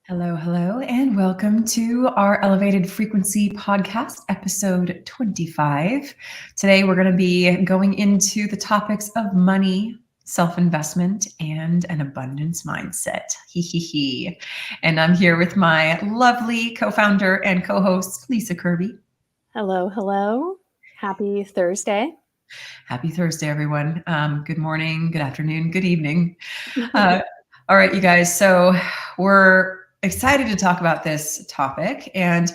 Hello, hello, and welcome to our Elevated Frequency Podcast, episode 25. Today, we're going to be going into the topics of money, self-investment, and an abundance mindset. Hee hee hee. And I'm here with my lovely co-founder and co-host, Lisa Kirby. Hello, hello. Happy Thursday. Happy Thursday, everyone. Good morning, good afternoon, good evening. All right, you guys. So we're excited to talk about this topic. And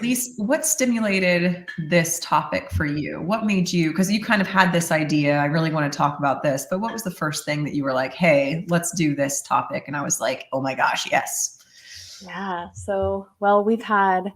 Lise, what stimulated this topic for you? What made you, because you kind of had this idea, I really want to talk about this, but what was the first thing that you were like, hey, let's do this topic? And I was like, oh my gosh, yes. Yeah. We've had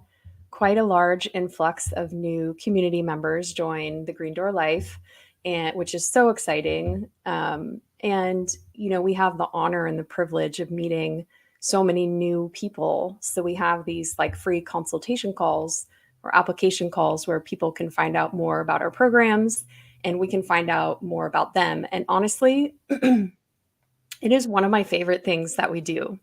quite a large influx of new community members join the Green Door Life, and which is so exciting. We have the honor and the privilege of meeting so many new people. So we have these like free consultation calls or application calls where people can find out more about our programs and we can find out more about them. And honestly, it is one of my favorite things that we do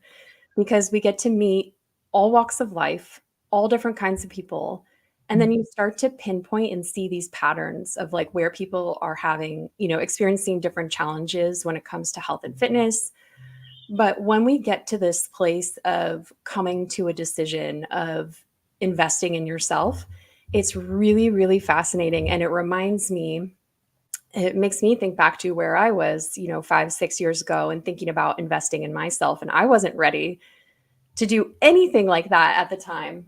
because we get to meet all walks of life, all different kinds of people. And then you start to pinpoint and see these patterns of like where people are having, experiencing different challenges when it comes to health and fitness. But when we get to this place of coming to a decision of investing in yourself, it's really, really fascinating. And it makes me think back to where I was, 5, 6 years ago and thinking about investing in myself. And I wasn't ready to do anything like that at the time.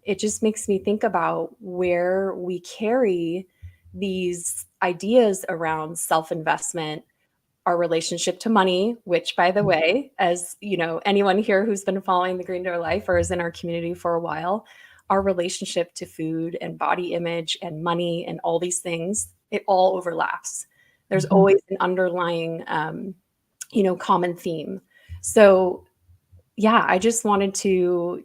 It just makes me think about where we carry these ideas around self-investment, our relationship to money, which by the way, as anyone here who's been following the Green Door Life or is in our community for a while, our relationship to food and body image and money and all these things, it all overlaps. There's always an underlying, common theme. So yeah, I just wanted to,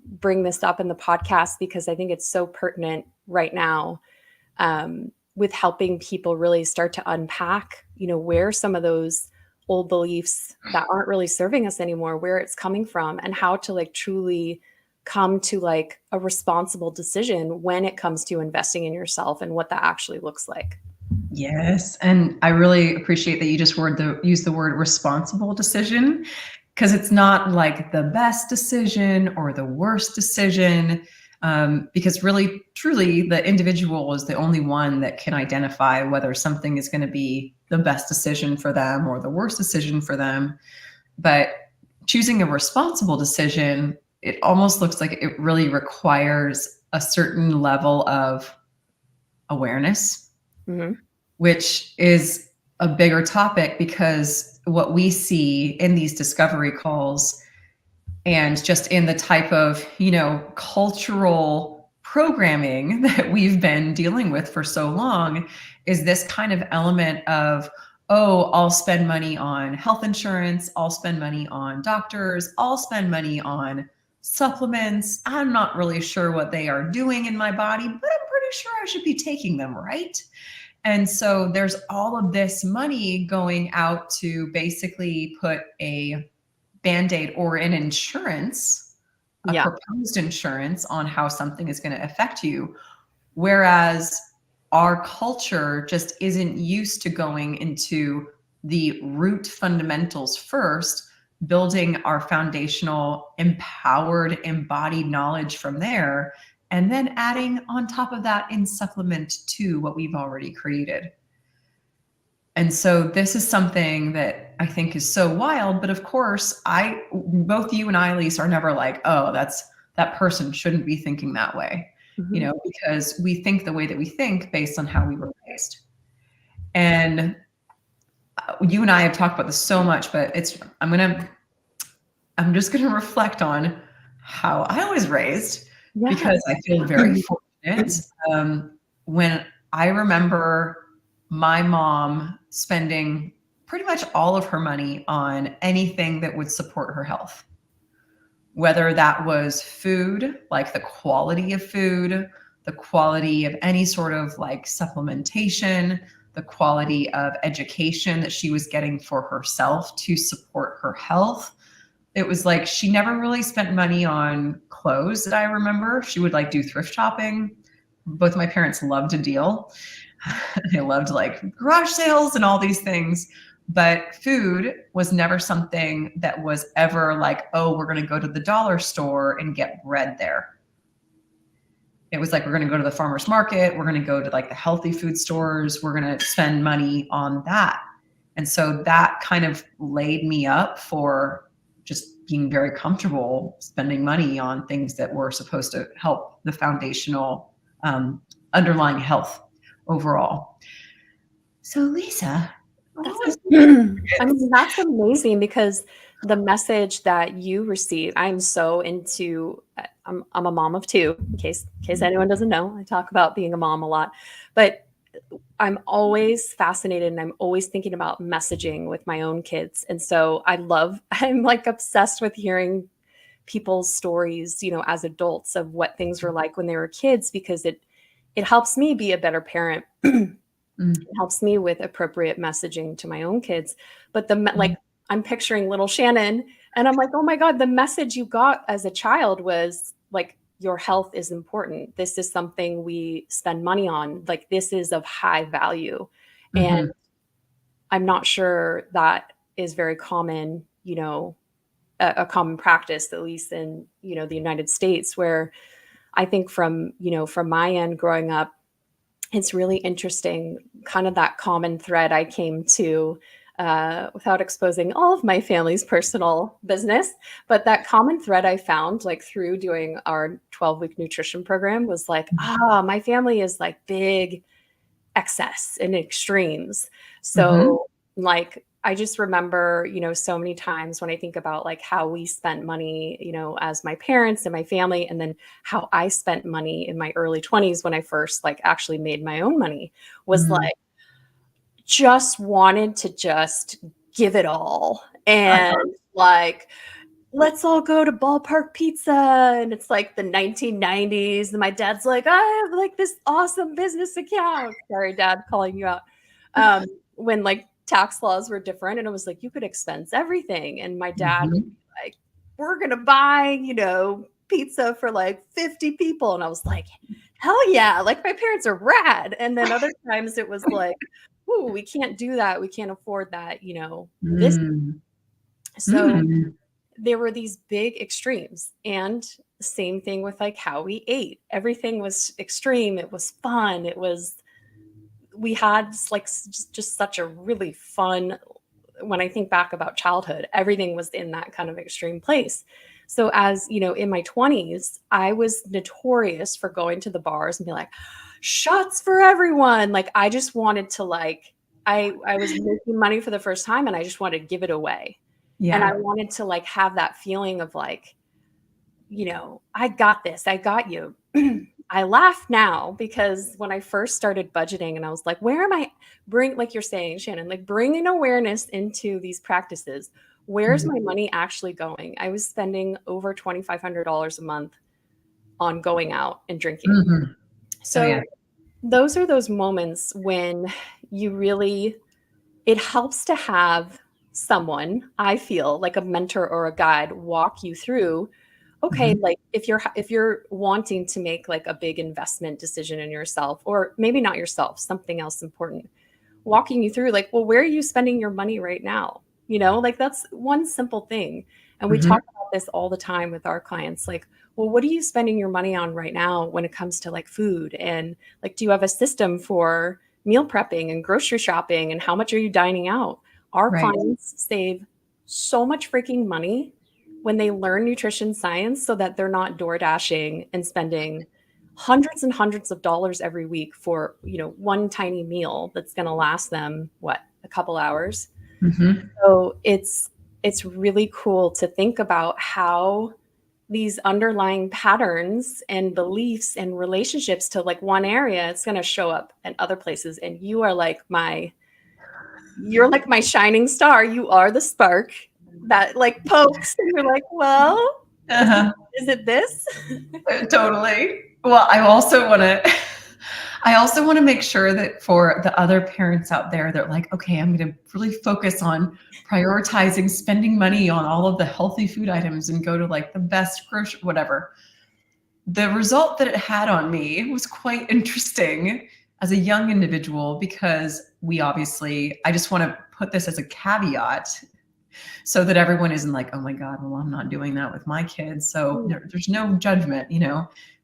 bring this up in the podcast because I think it's so pertinent right now with helping people really start to unpack, where some of those old beliefs that aren't really serving us anymore, where it's coming from and how to like truly come to like a responsible decision when it comes to investing in yourself and what that actually looks like. Yes. And I really appreciate that you just use the word responsible decision, because it's not like the best decision or the worst decision, because really, truly, the individual is the only one that can identify whether something is going to be the best decision for them or the worst decision for them. But choosing a responsible decision, it almost looks like it really requires a certain level of awareness, which is a bigger topic because what we see in these discovery calls and just in the type of, cultural programming that we've been dealing with for so long is this kind of element of, oh, I'll spend money on health insurance, I'll spend money on doctors, I'll spend money on supplements. I'm not really sure what they are doing in my body, but I'm pretty sure I should be taking them, right? And so there's all of this money going out to basically put a Band-Aid or an insurance, a proposed insurance on how something is going to affect you. Whereas our culture just isn't used to going into the root fundamentals first, building our foundational, empowered, embodied knowledge from there, and then adding on top of that in supplement to what we've already created. And so this is something that I think is so wild. But of course, both you and I, Lise, are never like, oh, that person shouldn't be thinking that way, because we think the way that we think based on how we were raised. And you and I have talked about this so much, but I'm just going to reflect on how I was raised, because I feel very fortunate. When I remember my mom spending pretty much all of her money on anything that would support her health, whether that was food, like the quality of food, the quality of any sort of like supplementation, the quality of education that she was getting for herself to support her health, it was like she never really spent money on clothes that I remember. She would like do thrift shopping. Both my parents loved a deal. They loved like garage sales and all these things. But food was never something that was ever like, oh, we're going to go to the dollar store and get bread there. It was like, we're going to go to the farmer's market. We're going to go to like the healthy food stores. We're going to spend money on that. And so that kind of laid me up for just being very comfortable spending money on things that were supposed to help the foundational underlying health overall. So Lisa, I mean, that's amazing, because the message that you receive, I'm so into, I'm a mom of two, in case anyone doesn't know. I talk about being a mom a lot, but I'm always fascinated and I'm always thinking about messaging with my own kids. And so I'm like obsessed with hearing people's stories, you know, as adults, of what things were like when they were kids, because it helps me be a better parent. It helps me with appropriate messaging to my own kids. But like, I'm picturing little Shannon and I'm like, oh my God, the message you got as a child was like, your health is important. This is something we spend money on. Like, this is of high value. And I'm not sure that is very common, you know, a common practice, at least in, you know, the United States, where I think from my end growing up, it's really interesting, kind of that common thread I came to, without exposing all of my family's personal business, but that common thread I found like through doing our 12-week nutrition program was like, my family is like big excess and extremes. So like, I just remember, you know, so many times when I think about like how we spent money, you know, as my parents and my family, and then how I spent money in my early 20s when I first like actually made my own money, was like, just wanted to just give it all. And like, let's all go to Ballpark Pizza. And it's like the 1990s. And my dad's like, I have like this awesome business account. Sorry, Dad, calling you out. When like tax laws were different, and it was like, you could expense everything. And my dad would be like, we're going to buy, you know, pizza for like 50 people. And I was like, hell yeah. Like, my parents are rad. And then other times it was like, ooh, we can't do that. We can't afford that, you know, this. So there were these big extremes, and same thing with like how we ate. Everything was extreme. It was fun. We had like just such a really fun, when I think back about childhood, everything was in that kind of extreme place. So as you know, in my 20s, I was notorious for going to the bars and be like, shots for everyone. Like, I just wanted to like, I was making money for the first time and I just wanted to give it away. Yeah. And I wanted to like have that feeling of like, you know, I got this, I got you. I laugh now because when I first started budgeting and I was like, where am I like you're saying, Shannon, like bringing awareness into these practices, where's my money actually going? I was spending over $2,500 a month on going out and drinking. So those are those moments when you really, it helps to have someone, I feel like a mentor or a guide, walk you through, okay, like if you're wanting to make like a big investment decision in yourself, or maybe not yourself, something else important, walking you through like, well, where are you spending your money right now? You know, like that's one simple thing. And we talk about this all the time with our clients, like, well, what are you spending your money on right now when it comes to like food? And like, do you have a system for meal prepping and grocery shopping? And how much are you dining out? Our clients save so much freaking money when they learn nutrition science, so that they're not door dashing and spending hundreds and hundreds of dollars every week for, you know, one tiny meal that's going to last them, what, a couple hours. So it's really cool to think about how these underlying patterns and beliefs and relationships to like one area, it's going to show up in other places. And you are like you're like my shining star. You are the spark that like pokes and you're like, well, is it this? Totally. Well, I also want to I also want to make sure that for the other parents out there, they're like, okay, I'm going to really focus on prioritizing spending money on all of the healthy food items and go to like the best grocery, whatever. The result that it had on me was quite interesting as a young individual because I just want to put this as a caveat so that everyone isn't like, oh my God, well, I'm not doing that with my kids. So there's no judgment,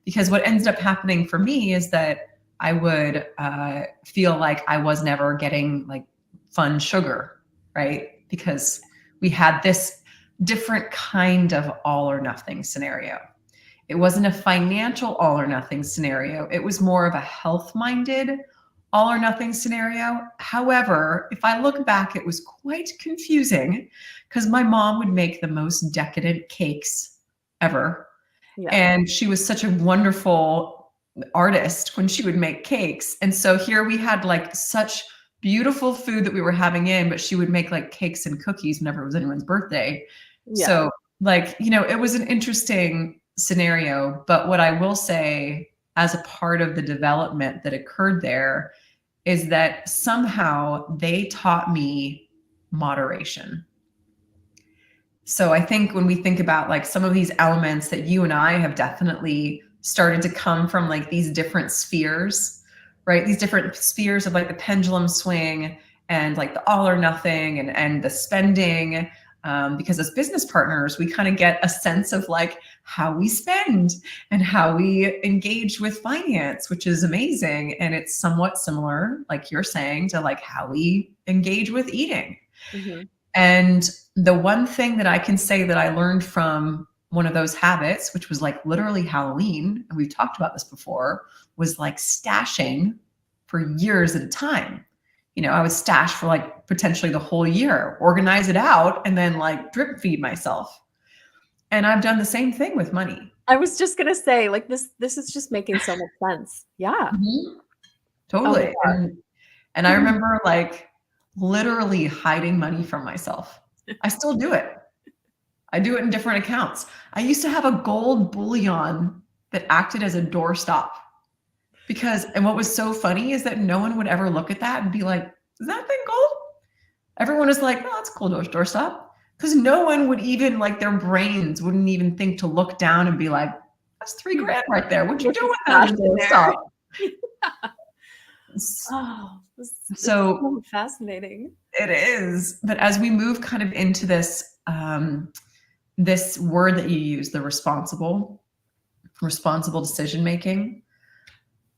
because what ended up happening for me is that I would feel like I was never getting like fun sugar, right? Because we had this different kind of all or nothing scenario. It wasn't a financial all or nothing scenario. It was more of a health minded all or nothing scenario. However, if I look back, it was quite confusing because my mom would make the most decadent cakes ever. Yeah. And she was such a wonderful artist when she would make cakes. And so here we had like such beautiful food that we were having in, but she would make like cakes and cookies whenever it was anyone's birthday. Yeah. So like, it was an interesting scenario. But what I will say as a part of the development that occurred there is that somehow they taught me moderation. So I think when we think about like some of these elements that you and I have definitely started to come from like these different spheres, right? These different spheres of like the pendulum swing and like the all or nothing and the spending. Because as business partners, we kind of get a sense of like how we spend and how we engage with finance, which is amazing. And it's somewhat similar, like you're saying, to like how we engage with eating. Mm-hmm. And the one thing that I can say that I learned from one of those habits, which was like literally Halloween, and we've talked about this before, was like stashing for years at a time. I would stash for like potentially the whole year, organize it out, and then like drip feed myself. And I've done the same thing with money. I was just gonna say, like this is just making so much sense. Yeah. Mm-hmm. Oh my Totally. God. And I remember like literally hiding money from myself. I still do it. I do it in different accounts. I used to have a gold bullion that acted as a doorstop and what was so funny is that no one would ever look at that and be like, is that thing gold? Everyone is like, oh, that's a cool doorstop. Because no one would even like their brains wouldn't even think to look down and be like, that's $3,000 right there. What'd you do with that doorstop? Oh, it's So fascinating. It is. But as we move kind of into this, this word that you use, the responsible decision making,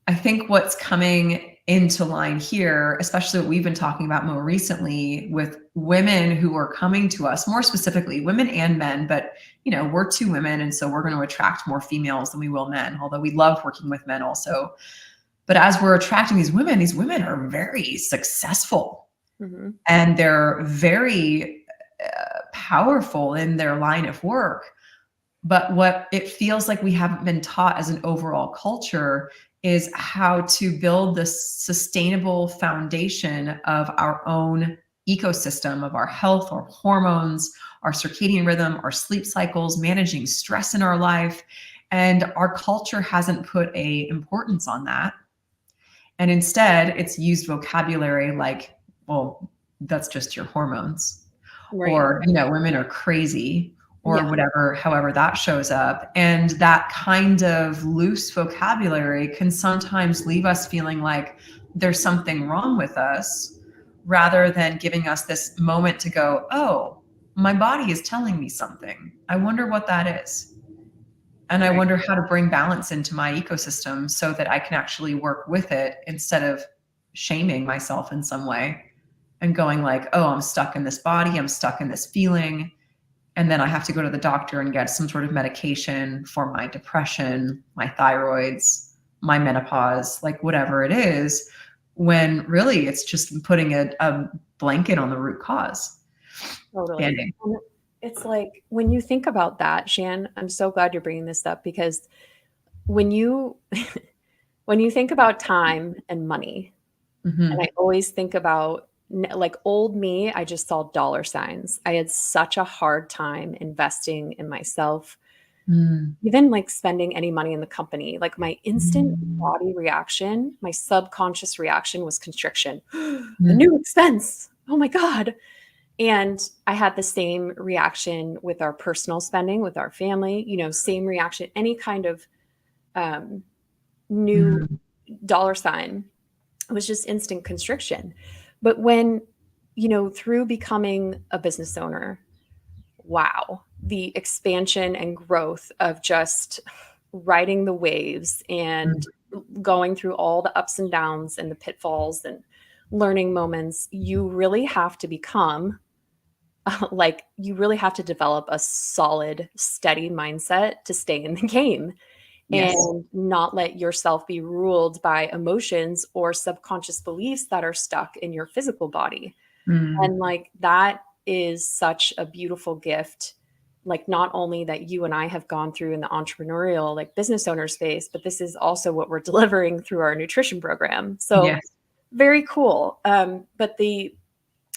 I think what's coming into line here, especially what we've been talking about more recently with women who are coming to us, more specifically women and men, but we're two women, and so we're going to attract more females than we will men, although we love working with men also. But as we're attracting these women are very successful. Mm-hmm. And they're very powerful in their line of work. But what it feels like we haven't been taught as an overall culture is how to build this sustainable foundation of our own ecosystem, of our health, our hormones, our circadian rhythm, our sleep cycles, managing stress in our life. And our culture hasn't put an importance on that. And instead, it's used vocabulary like, well, that's just your hormones. Right. Or, women are crazy or whatever, however that shows up. And that kind of loose vocabulary can sometimes leave us feeling like there's something wrong with us rather than giving us this moment to go, oh, my body is telling me something. I wonder what that is. And I wonder how to bring balance into my ecosystem so that I can actually work with it instead of shaming myself in some way and going like, oh, I'm stuck in this body, I'm stuck in this feeling. And then I have to go to the doctor and get some sort of medication for my depression, my thyroids, my menopause, like whatever it is, when really it's just putting a blanket on the root cause. Totally. It's like when you think about that, Shan, I'm so glad you're bringing this up because when you think about time and money, and I always think about like old me, I just saw dollar signs. I had such a hard time investing in myself, Even like spending any money in the company, like my instant Mm. body reaction, my subconscious reaction was constriction. A Mm. new expense. Oh my God. And I had the same reaction with our personal spending, with our family, same reaction, any kind of um, new Mm. dollar sign was just instant constriction. But when, through becoming a business owner, wow, the expansion and growth of just riding the waves and going through all the ups and downs and the pitfalls and learning moments, you really have to become like, you really have to develop a solid, steady mindset to stay in the game Yes. and not let yourself be ruled by emotions or subconscious beliefs that are stuck in your physical body. Mm. And like that is such a beautiful gift. Like not only that you and I have gone through in the entrepreneurial, like business owner space, but this is also what we're delivering through our nutrition program. So Yes. very cool. But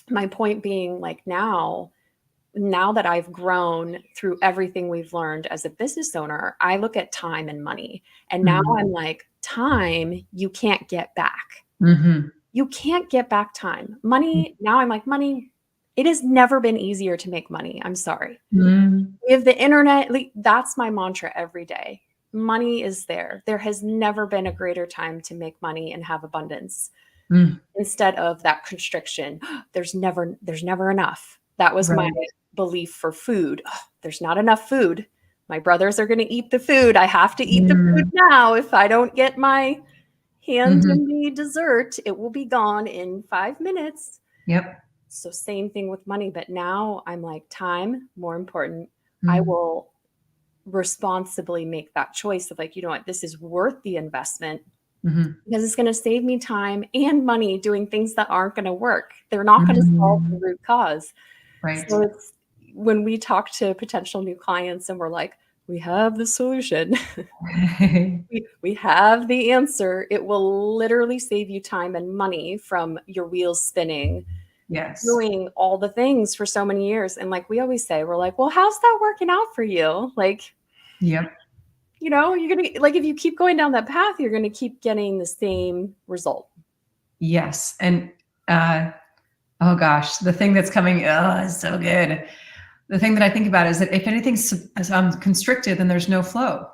my point being like now that I've grown through everything we've learned as a business owner, I look at time and money. And now Mm. I'm like, time you can't get back. Mm-hmm. You can't get back time. Money, now I'm like, money, it has never been easier to make money. I'm sorry. Mm. We have the internet, like, that's my mantra every day. Money is there. There has never been a greater time to make money and have abundance Mm. instead of that constriction. There's never enough. That was my Right. belief for food. There's not enough food. My brothers are going to eat the food. I have to eat the food Mm. now. If I don't get my hand Mm-hmm. in the dessert, it will be gone in 5 minutes. Yep. So same thing with money, but now I'm like, time more important. I Mm. will responsibly make that choice of like, you know what, this is worth the investment Mm-hmm. because it's going to save me time and money doing things that aren't going to work. They're not going to solve the Mm. root cause. Right. So it's when we talk to potential new clients and we're like, we have the solution. We have the answer. It will literally save you time and money from your wheels spinning, Yes. doing all the things for so many years. And like we always say, we're like, well, how's that working out for you? Like, Yep. you're going to, like, if you keep going down that path, you're going to keep getting the same result. Yes. And uh, oh gosh, the thing that's coming, oh, is so good. The thing that I think about is that if anything's constricted, then there's no flow.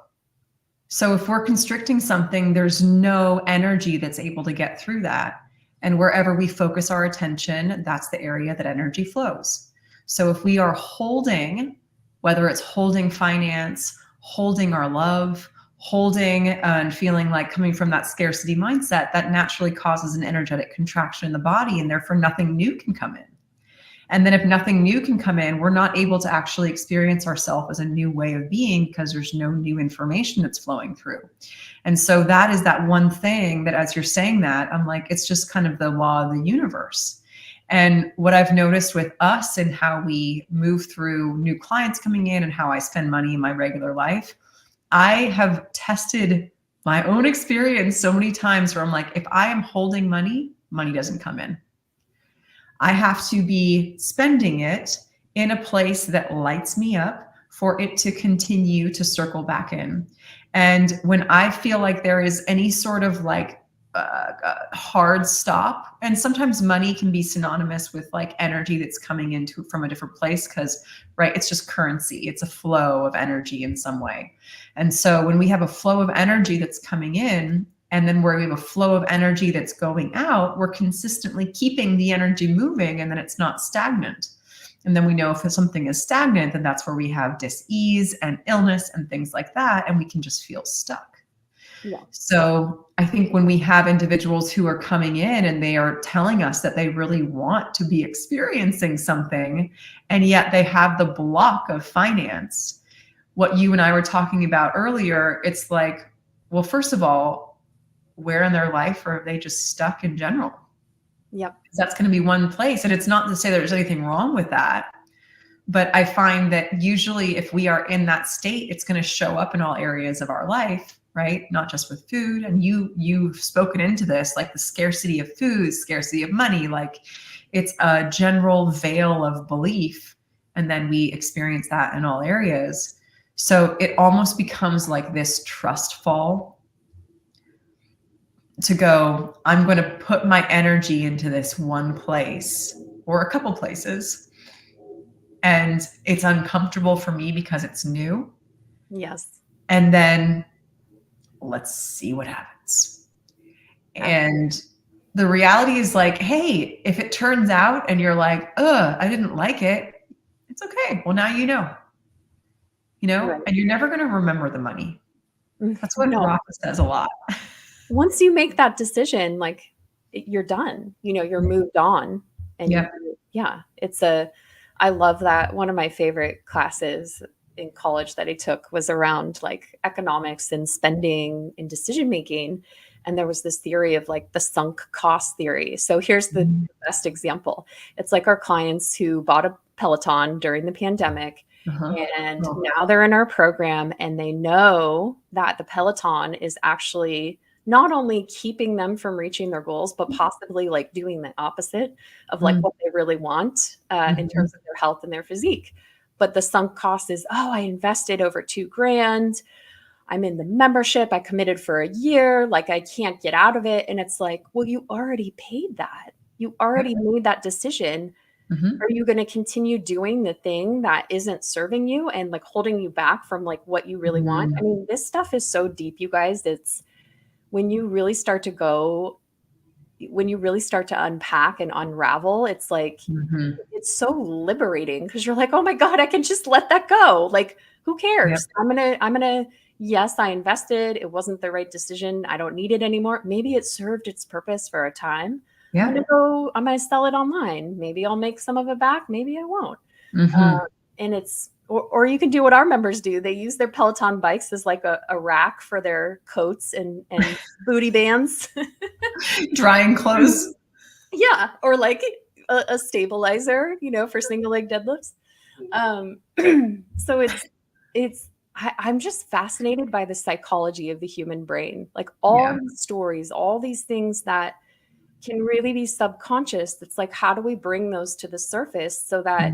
So if we're constricting something, there's no energy that's able to get through that. And wherever we focus our attention, that's the area that energy flows. So if we are holding, whether it's holding finance, holding our love, holding and feeling like coming from that scarcity mindset, that naturally causes an energetic contraction in the body, and therefore nothing new can come in. And then if nothing new can come in, we're not able to actually experience ourselves as a new way of being because there's no new information that's flowing through. And so that is that one thing that as you're saying that, I'm like, it's just kind of the law of the universe. And what I've noticed with us and how we move through new clients coming in and how I spend money in my regular life, I have tested my own experience so many times where I'm like, if I am holding money, money doesn't come in. I have to be spending it in a place that lights me up for it to continue to circle back in. And when I feel like there is any sort of like hard stop, and sometimes money can be synonymous with like energy that's coming into from a different place because, right, it's just currency. It's a flow of energy in some way. And so when we have a flow of energy that's coming in, and then where we have a flow of energy that's going out, we're consistently keeping the energy moving, and then it's not stagnant. And then we know if something is stagnant, then that's where we have dis-ease and illness and things like that, and we can just feel stuck. Yeah. So I think when we have individuals who are coming in and they are telling us that they really want to be experiencing something, and yet they have the block of finance, what you and I were talking about earlier, it's like, well, first of all, where in their life are they just stuck in general? Yep. That's going to be one place. And it's not to say there's anything wrong with that. But I find that usually if we are in that state, it's going to show up in all areas of our life, right? Not just with food. And you've spoken into this, like the scarcity of food, scarcity of money, like it's a general veil of belief. And then we experience that in all areas. So it almost becomes like this trust fall to go, I'm going to put my energy into this one place or a couple places. And it's uncomfortable for me because it's new. Yes. And then let's see what happens. And the reality is like, hey, if it turns out and you're like, I didn't like it, it's okay. Well, now you know, Right. and you're never going to remember the money. That's what No. Rafa says a lot. Once you make that decision, like you're done, you're moved on. And Yep. I love that. One of my favorite classes in college that I took was around like economics and spending and decision making. And there was this theory of like the sunk cost theory. So here's the best example. It's like our clients who bought a Peloton during the pandemic. And now they're in our program and they know that the Peloton is actually not only keeping them from reaching their goals, but possibly like doing the opposite of like what they really want in terms of their health and their physique. But the sunk cost is, I invested over $2,000. I'm in the membership. I committed for a year. Like I can't get out of it. And it's like, well, you already paid that. You already made that decision. Are you going to continue doing the thing that isn't serving you and like holding you back from like what you really want? I mean, this stuff is so deep, you guys. It's when you really start to unpack and unravel, it's like, it's so liberating because you're like, oh my God, I can just let that go. Like, who cares? Yep. I'm going to, yes, I invested. It wasn't the right decision. I don't need it anymore. Maybe it served its purpose for a time. Yeah. I'm going to sell it online. Maybe I'll make some of it back. Maybe I won't. And it's, or you can do what our members do. They use their Peloton bikes as like a rack for their coats and booty bands. Drying clothes. Yeah. Or like a stabilizer, for single leg deadlifts. So I'm just fascinated by the psychology of the human brain. Like all these stories, all these things that can really be subconscious. It's like, how do we bring those to the surface so that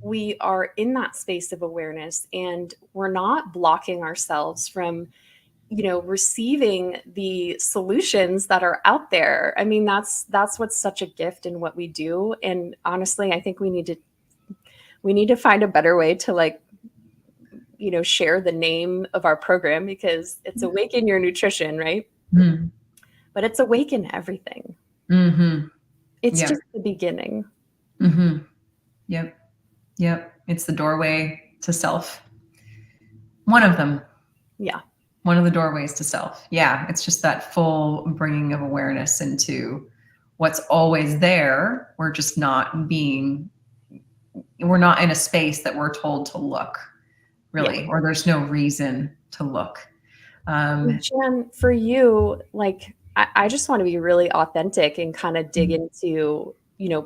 we are in that space of awareness and we're not blocking ourselves from, receiving the solutions that are out there. I mean, that's what's such a gift in what we do. And honestly, I think we need to find a better way to like, share the name of our program because it's Awaken Your Nutrition, right? But it's Awaken Everything. It's just the beginning. Yep. It's the doorway to self. One of them. Yeah. One of the doorways to self. Yeah. It's just that full bringing of awareness into what's always there. We're just not we're not in a space that we're told to look, really, or there's no reason to look. Jan, for you, like, I just want to be really authentic and kind of dig into,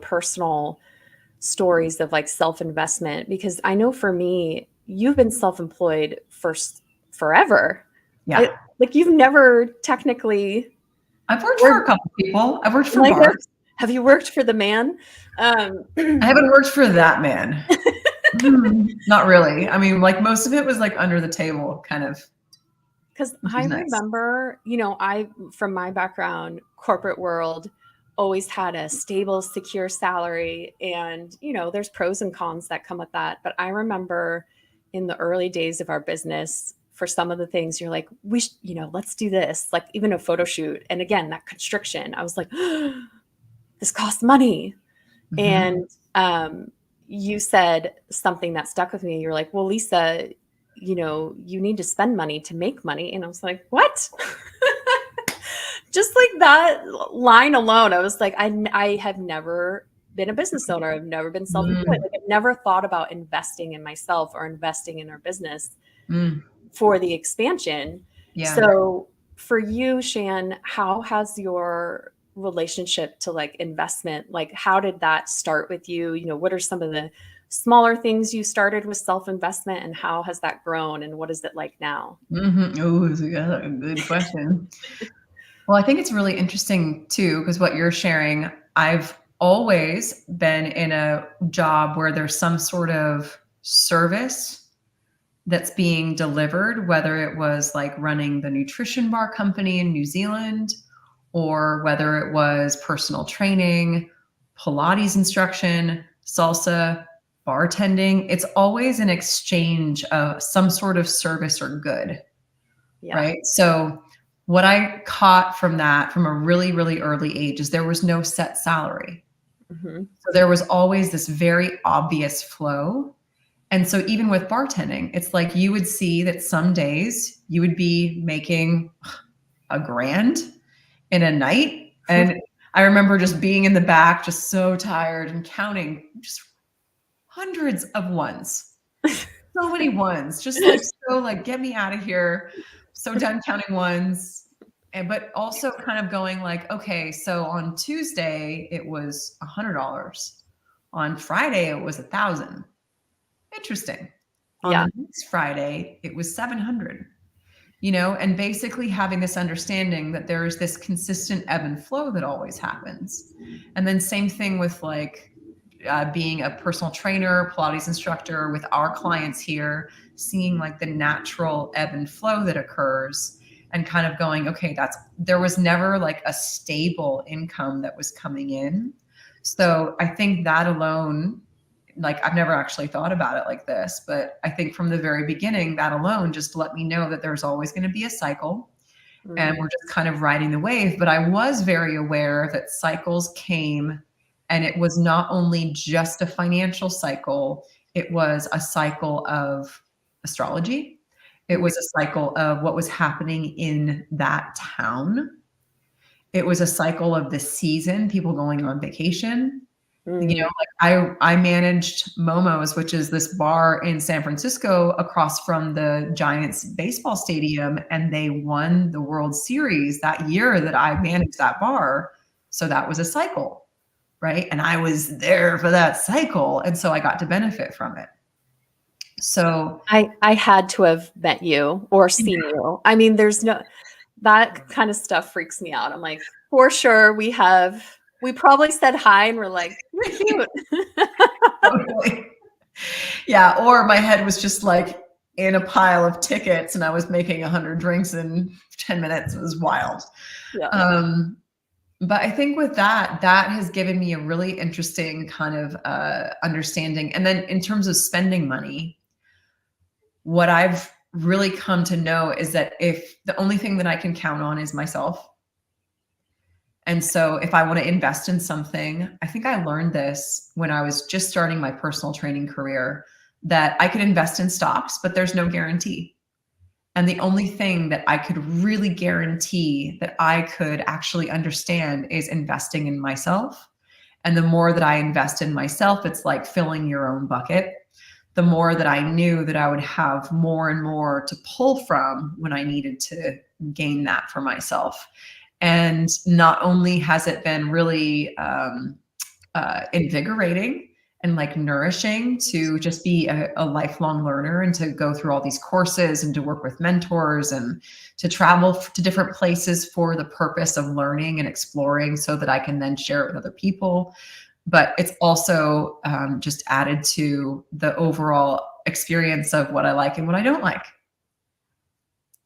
personal stories of like self-investment, because I know for me, you've been self-employed forever. Yeah. Like you've never technically. I've worked for a couple people. I've worked for bars. Have you worked for the man? I haven't worked for that man. Not really. I mean, like most of it was like under the table kind of. Because I remember, from my background, corporate world, always had a stable, secure salary. And, there's pros and cons that come with that. But I remember in the early days of our business, for some of the things you're like, let's do this, like even a photo shoot. And again, that constriction, I was like, this costs money. And you said something that stuck with me. You're like, well, Lisa, you need to spend money to make money. And I was like, what? Just like that line alone, I was like, I have never been a business owner. I've never been self-employed. Like, I've never thought about investing in myself or investing in our business for the expansion. Yeah. So for you, Shan, how has your relationship to like investment, like how did that start with you? What are some of the smaller things you started with self-investment and how has that grown and what is it like now? Oh, that's a good question. Well, I think it's really interesting too, because what you're sharing, I've always been in a job where there's some sort of service that's being delivered, whether it was like running the nutrition bar company in New Zealand, or whether it was personal training, Pilates instruction, salsa, bartending. It's always an exchange of some sort of service or good, Yeah. right? So what I caught from that from a really, really early age is there was no set salary. Mm-hmm. So there was always this very obvious flow. And so even with bartending, it's like you would see that some days you would be making $1,000 in a night. And I remember just being in the back, just so tired and counting just hundreds of ones. So many ones, just like, so like, get me out of here. So done counting ones. And, but also kind of going like, okay, so on Tuesday, it was $100. On Friday, it was 1,000. Interesting. On Yeah. the next Friday, it was 700. And basically having this understanding that there is this consistent ebb and flow that always happens. And then same thing with like being a personal trainer, Pilates instructor with our clients here, seeing like the natural ebb and flow that occurs and kind of going, okay, there was never like a stable income that was coming in. So I think that alone, like I've never actually thought about it like this, but I think from the very beginning, that alone just let me know that there's always going to be a cycle and we're just kind of riding the wave. But I was very aware that cycles came, and it was not only just a financial cycle, it was a cycle of astrology. It was a cycle of what was happening in that town. It was a cycle of the season, people going on vacation. Like I managed Momo's, which is this bar in San Francisco across from the Giants baseball stadium, and they won the World Series that year that I managed that bar. So that was a cycle, right? And I was there for that cycle, and so I got to benefit from it. So I had to have met you or seen you. I mean, that kind of stuff freaks me out. I'm like, for sure, we probably said hi and we're like, you're cute. totally. Yeah, or my head was just like in a pile of tickets and I was making 100 drinks in 10 minutes. It was wild. Yeah. But I think with that has given me a really interesting kind of understanding. And then in terms of spending money, what I've really come to know is that if the only thing that I can count on is myself. And so if I want to invest in something, I think I learned this when I was just starting my personal training career, that I could invest in stocks, but there's no guarantee. And the only thing that I could really guarantee that I could actually understand is investing in myself. And the more that I invest in myself, it's like filling your own bucket. The more that I knew that I would have more and more to pull from when I needed to gain that for myself. And not only has it been really invigorating and like nourishing to just be a lifelong learner and to go through all these courses and to work with mentors and to travel to different places for the purpose of learning and exploring so that I can then share it with other people. But it's also just added to the overall experience of what I like and what I don't like.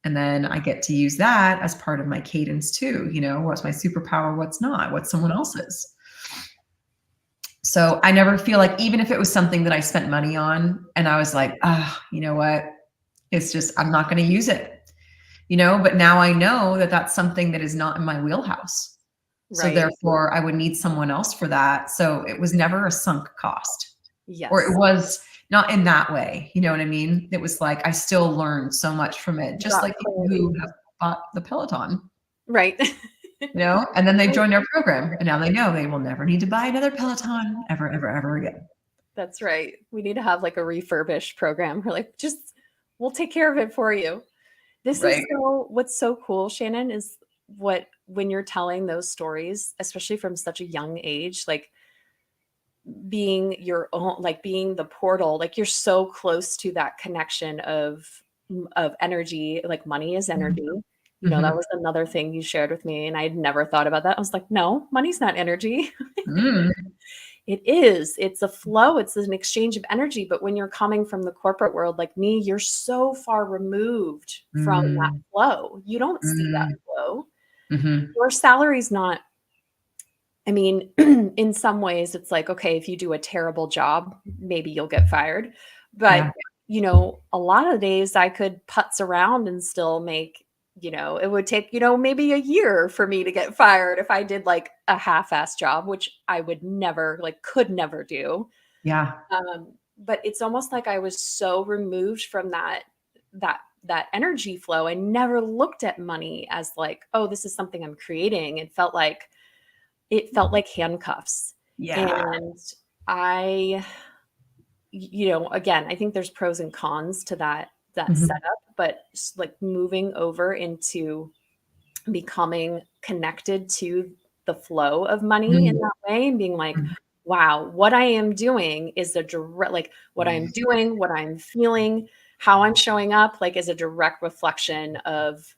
And then I get to use that as part of my cadence too. What's my superpower? What's not? What's someone else's? So I never feel like, even if it was something that I spent money on and I was like, you know what? It's just, I'm not going to use it, but now I know that that's something that is not in my wheelhouse. So therefore I would need someone else for that. So it was never a sunk cost. Yes. Or it was not in that way. You know what I mean? It was like, I still learned so much from it, just like people who have bought the Peloton. Right. And then they've joined our program and now they know they will never need to buy another Peloton ever, ever, ever again. That's right. We need to have like a refurbished program. We're like, we'll take care of it for you. This is what's so cool, Shannon, is when you're telling those stories, especially from such a young age, like being your own, like being the portal, like you're so close to that connection of energy, like money is energy. Mm-hmm. That was another thing you shared with me and I'd never thought about that. I was like, no, money's not energy. It's a flow. It's an exchange of energy. But when you're coming from the corporate world like me, you're so far removed from that Mm, flow. You don't see that mm, flow. mhm. Your salary's not, I mean, in some ways it's like, okay, if you do a terrible job, maybe you'll get fired. But, Yeah. a lot of days I could putz around and still make, it would take, maybe a year for me to get fired if I did like a half-ass job, which I would never, like, could never do. Yeah. But it's almost like I was so removed from that energy flow. I never looked at money as like, oh, this is something I'm creating. It felt like handcuffs. Yeah. And I, again, I think there's pros and cons to that Mhm. setup, but just like moving over into becoming connected to the flow of money in Mm, that way and being like, mm, wow, what I am doing is a direct, like what I'm doing, what I'm feeling, how I'm showing up, like is a direct reflection of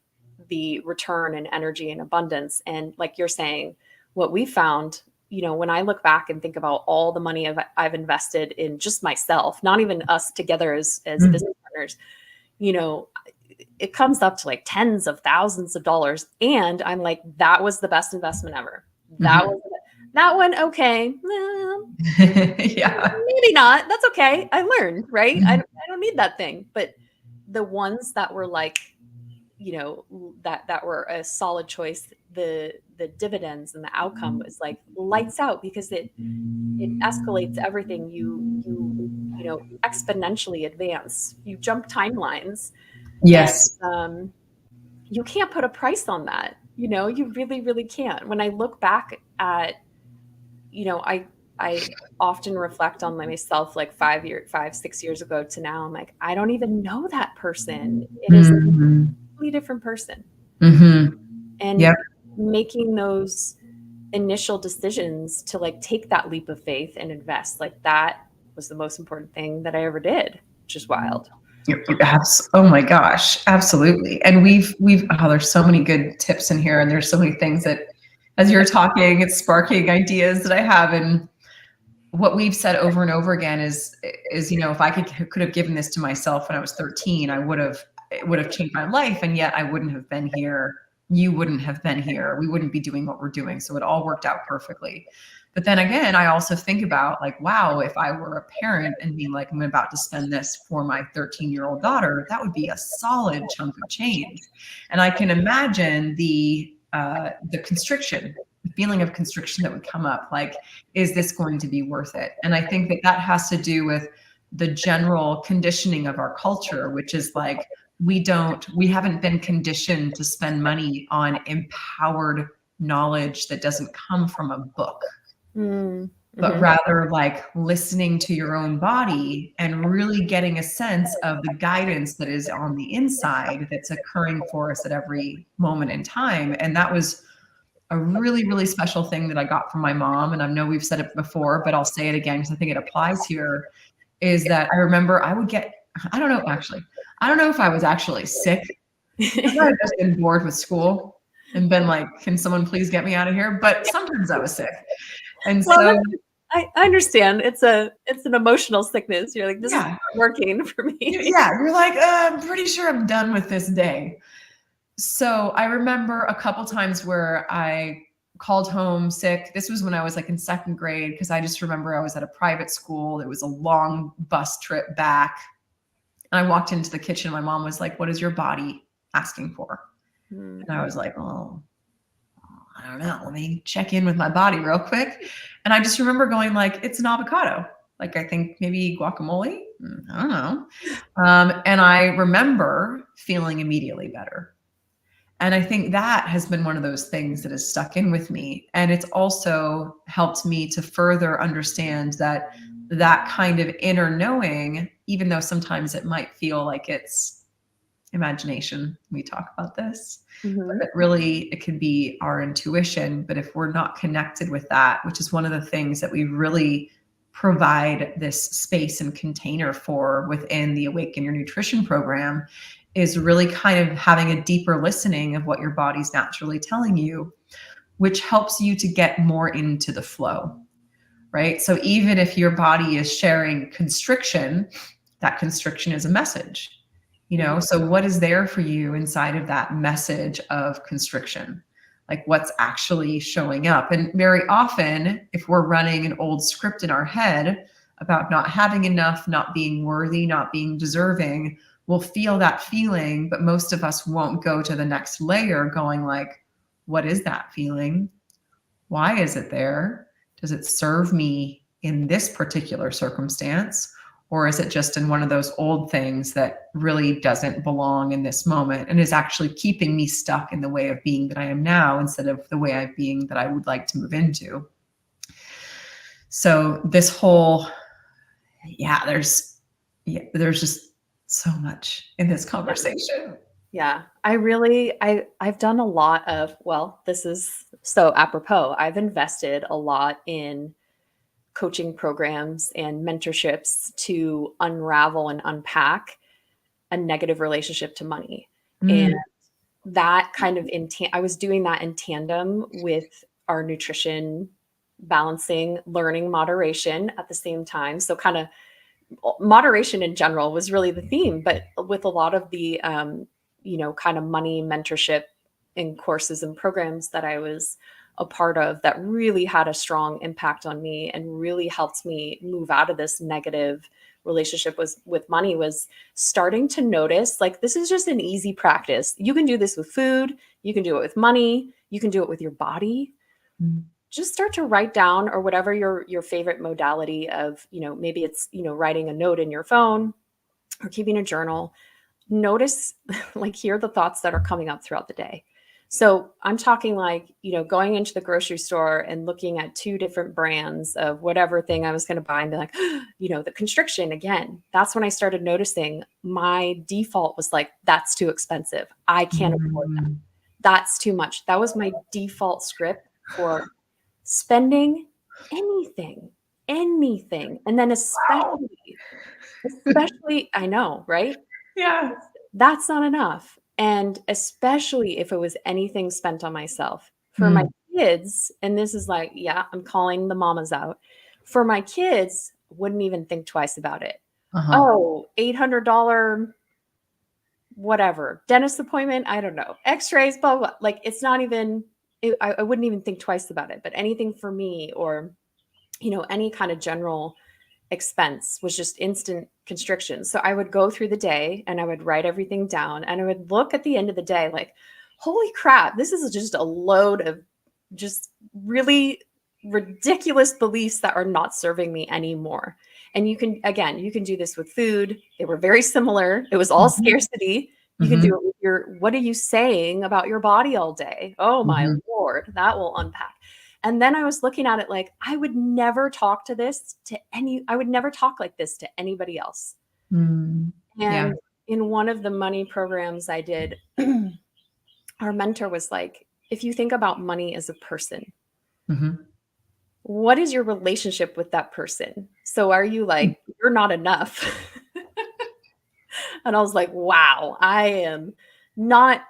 the return and energy and abundance. And like you're saying, what we found, when I look back and think about all the money I've invested in just myself, not even us together as mm, business partners, you know, it comes up to like tens of thousands of dollars. And I'm like, that was the best investment ever. That mhm. was that one. Okay. Yeah. Maybe not. That's okay. I learned, right? I, Mhm. I don't need that thing. But the ones that were like, that were a solid choice, the dividends and the outcome was like lights out because it escalates everything. You exponentially advance. You jump timelines, and Yes. you can't put a price on that. You really, really can't. When I look back at, I often reflect on myself like 6 years ago to now. I'm like, I don't even know that person. It is a Mhm. completely different person. Mhm. And Yep. making those initial decisions to like take that leap of faith and invest, like that was the most important thing that I ever did, which is wild. Oh my gosh, absolutely. And there's so many good tips in here, and there's so many things that, as you're talking, it's sparking ideas that I have. And what we've said over and over again is, if I could have given this to myself when I was 13, it would have changed my life. And yet I wouldn't have been here. You wouldn't have been here. We wouldn't be doing what we're doing. So it all worked out perfectly. But then again, I also think about like, wow, if I were a parent and being like, I'm about to spend this for my 13-year-old daughter, that would be a solid chunk of change. And I can imagine the constriction, the feeling of constriction that would come up. Like, is this going to be worth it? And I think that has to do with the general conditioning of our culture, which is like, we haven't been conditioned to spend money on empowered knowledge that doesn't come from a book, Mm, but mhm. rather like listening to your own body and really getting a sense of the guidance that is on the inside that's occurring for us at every moment in time. And that was a really, really special thing that I got from my mom. And I know we've said it before, but I'll say it again because I think it applies here, is that I remember I would get, I don't know, actually, I don't know if I was actually sick. I might have just been bored with school and been like, can someone please get me out of here? But sometimes I was sick. And Well, so, I understand. It's an emotional sickness. You're like, this is yeah, not working for me. yeah, you're like, I'm pretty sure I'm done with this day. So I remember a couple times where I called home sick. This was when I was like in second grade, because I just remember I was at a private school. It was a long bus trip back. And I walked into the kitchen. My mom was like, what is your body asking for? Mm. And I was like, oh, I don't know. Let me check in with my body real quick. And I just remember going like, it's an avocado. Like, I think maybe guacamole. I don't know. And I remember feeling immediately better. And I think that has been one of those things that has stuck in with me. And it's also helped me to further understand that kind of inner knowing, even though sometimes it might feel like it's imagination, we talk about this, but Mhm. that really it could be our intuition. But if we're not connected with that, which is one of the things that we really provide this space and container for within the Awaken Your Nutrition program, is really kind of having a deeper listening of what your body's naturally telling you, which helps you to get more into the flow. right? So even if your body is sharing constriction, that constriction is a message, So what is there for you inside of that message of constriction? Like what's actually showing up? And very often, if we're running an old script in our head about not having enough, not being worthy, not being deserving, we'll feel that feeling, but most of us won't go to the next layer going like, what is that feeling? Why is it there? Does it serve me in this particular circumstance? Or is it just in one of those old things that really doesn't belong in this moment and is actually keeping me stuck in the way of being that I am now instead of the way of being that I would like to move into? So this whole, there's just so much in this conversation. Yeah, I've done a lot of, well, this is so apropos. I've invested a lot in coaching programs and mentorships to unravel and unpack a negative relationship to money. And that kind of I was doing that in tandem with our nutrition balancing, learning moderation at the same time. So kind of moderation in general was really the theme, but with a lot of the kind of money mentorship in courses and programs that I was a part of that really had a strong impact on me and really helped me move out of this negative relationship with money, was starting to notice, like, this is just an easy practice. You can do this with food, you can do it with money, you can do it with your body. Just start to write down, or whatever your favorite modality of, maybe it's, writing a note in your phone or keeping a journal. Notice, like, here are the thoughts that are coming up throughout the day. So I'm talking like, going into the grocery store and looking at 2 different brands of whatever thing I was going to buy and be like, the constriction again. That's when I started noticing my default was like, that's too expensive. I can't afford that. That's too much. That was my default script for spending anything. And then especially, I know, right? Yeah. That's not enough. And especially if it was anything spent on myself. For my kids, and this is like, yeah, I'm calling the mamas out. For my kids, wouldn't even think twice about it. Oh, $800 whatever, dentist appointment, I don't know, x-rays, blah, blah, blah. Like, it's not even, I wouldn't even think twice about it. But anything for me, or, any kind of general expense, was just instant constriction. So I would go through the day and I would write everything down, and I would look at the end of the day like, holy crap, this is just a load of just really ridiculous beliefs that are not serving me anymore. And you can do this with food. They were very similar. It was all scarcity. You can do it with what are you saying about your body all day? Oh my Lord, that will unpack. And then I was looking at it like, I would never talk like this to anybody else. And in one of the money programs I did, our mentor was like, if you think about money as a person, what is your relationship with that person? So are you like, you're not enough? And I was like, wow, I'm not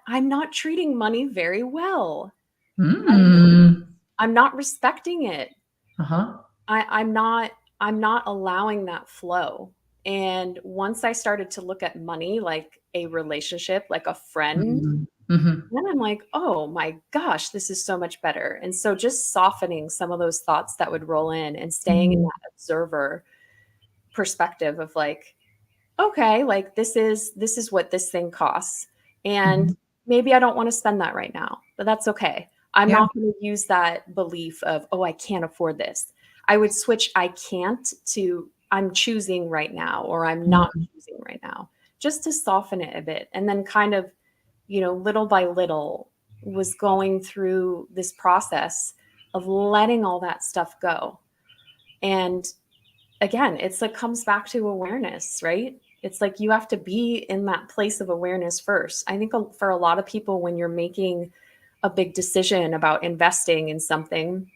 treating money very well. I'm not respecting it. I'm not allowing that flow. And once I started to look at money like a relationship, like a friend, then I'm like, oh my gosh, this is so much better. And so just softening some of those thoughts that would roll in and staying in that observer perspective of like, okay, like this is what this thing costs. And maybe I don't want to spend that right now, but that's okay. I'm not going to use that belief of, oh, I can't afford this. I would switch I can't to I'm choosing right now, or I'm not choosing right now, just to soften it a bit. And then kind of, little by little, was going through this process of letting all that stuff go. And again, it's like, comes back to awareness, right? It's like, you have to be in that place of awareness first. I think for a lot of people, when you're making a big decision about investing in something,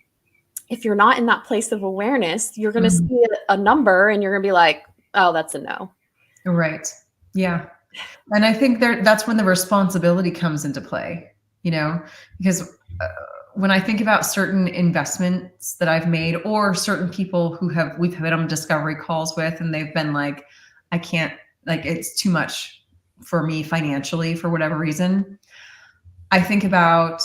if you're not in that place of awareness, you're going to see a number and you're going to be like, oh, that's a no. Right. Yeah. And I think that's when the responsibility comes into play, because when I think about certain investments that I've made, or certain people who we've been on discovery calls with, and they've been like, I can't, like, it's too much for me financially for whatever reason. I think about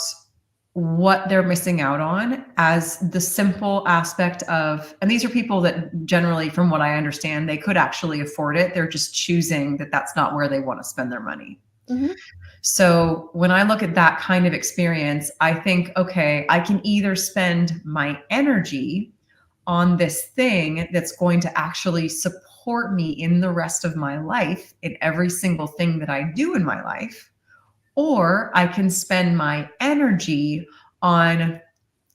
what they're missing out on as the simple aspect of, and these are people that generally, from what I understand, they could actually afford it. They're just choosing that that's not where they want to spend their money. Mhm. So when I look at that kind of experience, I think, okay, I can either spend my energy on this thing that's going to actually support me in the rest of my life, in every single thing that I do in my life, or I can spend my energy on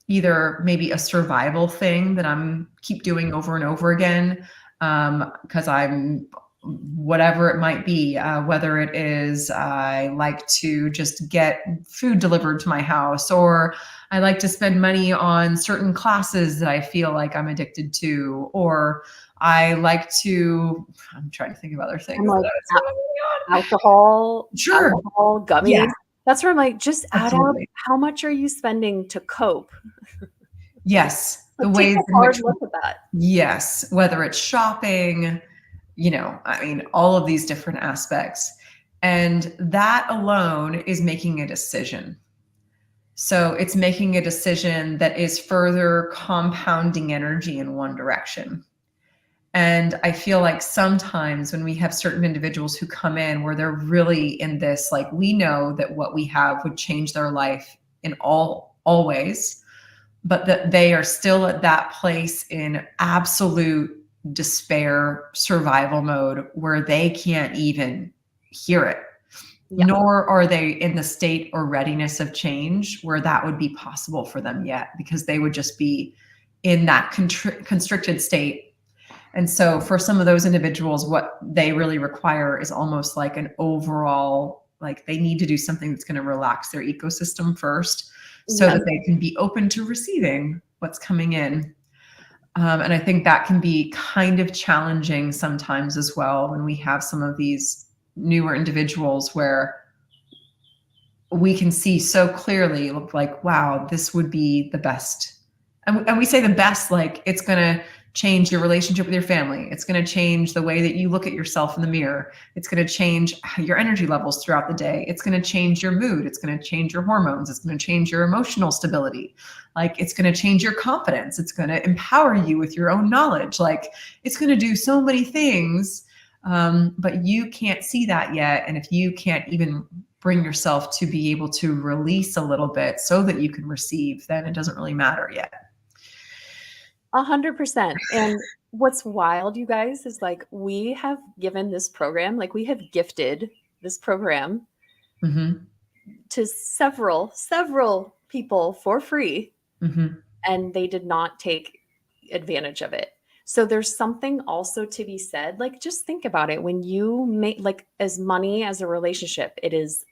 either maybe a survival thing that I'm keep doing over and over again, because I'm whatever it might be, whether it is I like to just get food delivered to my house, or I like to spend money on certain classes that I feel like I'm addicted to, or I like to, I'm trying to think of other I'm things that like, I spend money on. Sure. gummies. Yeah, That's where I'm like, just add up absolutely. how much are you spending to cope? Yes. The Like, take ways a in hard which, look at that. yes, whether it's shopping, I mean, all of these different aspects. And that alone is making a decision. So it's making a decision that is further compounding energy in one direction. And I feel like sometimes when we have certain individuals who come in where they're really in this, like, we know that what we have would change their life in all ways, but that they are still at that place in absolute despair, survival mode, where they can't even hear it, Yeah. nor are they in the state or readiness of change where that would be possible for them yet, because they would just be in that constricted state. And so for some of those individuals, what they really require is almost like an overall, like, they need to do something that's going to relax their ecosystem first, so Yes. that they can be open to receiving what's coming in. And I think that can be kind of challenging sometimes as well, when we have some of these newer individuals where we can see so clearly, like, wow, this would be the best. And we say the best, like, it's going to change your relationship with your family. It's going to change the way that you look at yourself in the mirror. It's going to change your energy levels throughout the day. It's going to change your mood. It's going to change your hormones. It's going to change your emotional stability. Like, it's going to change your confidence. It's going to empower you with your own knowledge. Like, it's going to do so many things. But you can't see that yet. And if you can't even bring yourself to be able to release a little bit so that you can receive, then it doesn't really matter yet. 100%. And what's wild, you guys, is like we have given this program, like we have gifted this program Mm-hmm. to several people for free, Mm-hmm. and they did not take advantage of it. So there's something also to be said. Like, just think about it. When you make, like, as money as a relationship, it's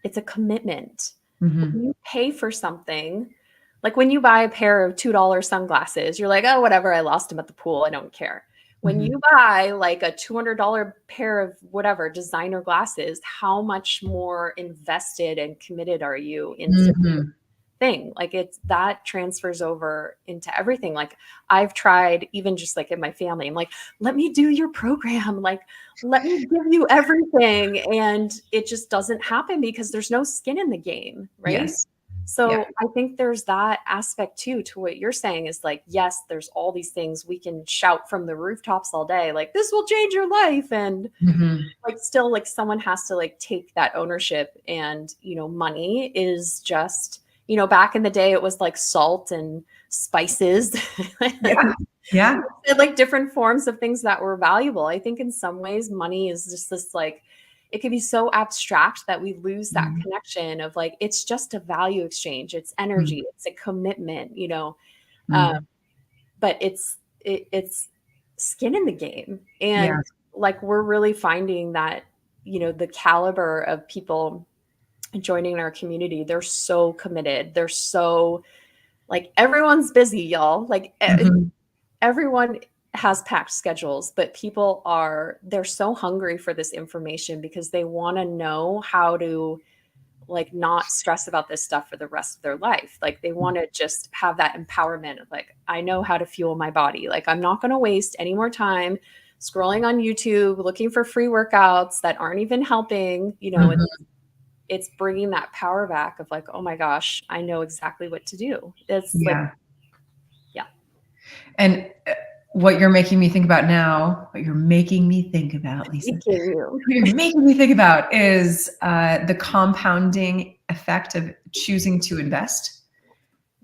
a commitment. Mm-hmm. When you pay for something, like when you buy a pair of $2 sunglasses, you're like, oh, whatever, I lost them at the pool, I don't care. When Mm-hmm. you buy like a $200 pair of whatever designer glasses, how much more invested and committed are you into Mm-hmm. thing? Like, it's that transfers over into everything. Like, I've tried, even just like in my family, I'm like, let me do your program, like, let me give you everything, and it just doesn't happen because there's no skin in the game, right? Yes. Yeah. So I think there's that aspect too, to what you're saying, is like, yes, there's all these things we can shout from the rooftops all day, like, this will change your life, and Mm-hmm. like, still, like, someone has to like take that ownership. And money is just, back in the day it was like salt and spices Yeah. Yeah. and like different forms of things that were valuable. I think in some ways money is just this, like, it can be so abstract that we lose that Mm-hmm. connection of, like, it's just a value exchange, it's energy, it's a commitment. um, Mm-hmm. but it's skin in the game. And Yeah. like, we're really finding that the caliber of people joining our community, they're so committed, they're so, like, everyone's busy, y'all, like, Mm-hmm. everyone has packed schedules, but they're so hungry for this information because they want to know how to like not stress about this stuff for the rest of their life. Like they want to just have that empowerment of like, I know how to fuel my body. Like I'm not going to waste any more time scrolling on YouTube, looking for free workouts that aren't even helping, you know, it's bringing that power back of like, oh my gosh, I know exactly what to do. It's like, yeah. And what you're making me think about now, what you're making me think about, Lisa, Thank you. what you're making me think about is the compounding effect of choosing to invest.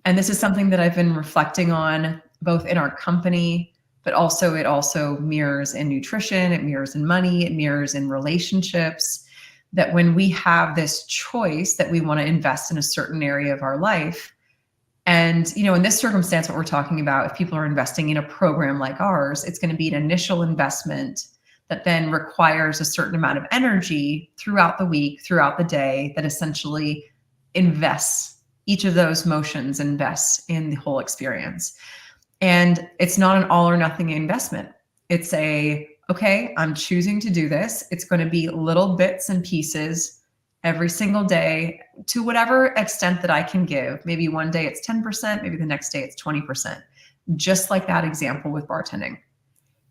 And this is something that I've been reflecting on both in our company, but also it also mirrors in nutrition, it mirrors in money, it mirrors in relationships. That when we have this choice that we want to invest in a certain area of our life, and, you know, in this circumstance, what we're talking about, if people are investing in a program like ours, it's going to be an initial investment that then requires a certain amount of energy throughout the week, throughout the day, that essentially invests each of those motions, invests in the whole experience. And it's not an all or nothing investment. It's okay, I'm choosing to do this. It's going to be little bits and pieces every single day to whatever extent that I can give. Maybe one day it's 10%, maybe the next day it's 20%. Just like that example with bartending.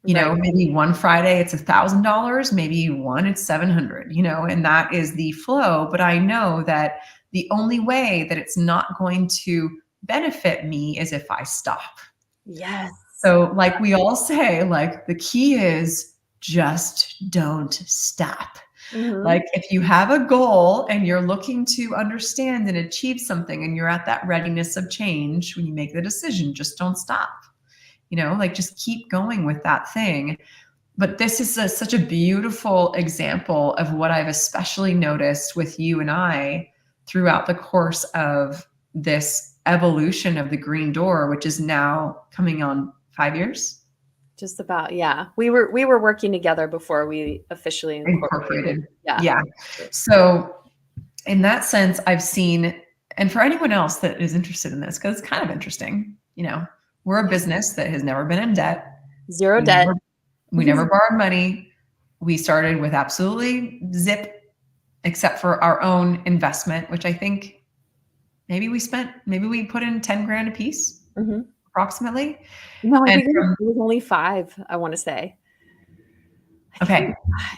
You know, maybe one Friday it's $1,000, maybe one it's 700, you know, and that is the flow. But I know that the only way that it's not going to benefit me is if I stop. Yes. So like we all say, like the key is just don't stop. Like if you have a goal and you're looking to understand and achieve something and you're at that readiness of change, when you make the decision, just don't stop. You know, like just keep going with that thing. But this is such a beautiful example of what I've especially noticed with you and I throughout the course of this evolution of the Green Door, which is now coming on 5 years. Just about, yeah. We were working together before we officially incorporated. Yeah. So in that sense, I've seen, and for anyone else that is interested in this, because it's kind of interesting, you know, we're a business that has never been in debt. Zero debt. We never borrowed money. We started with absolutely zip, except for our own investment, which I think maybe we put in 10 grand a piece, approximately. No, I think it was only 5, I want to say. Okay.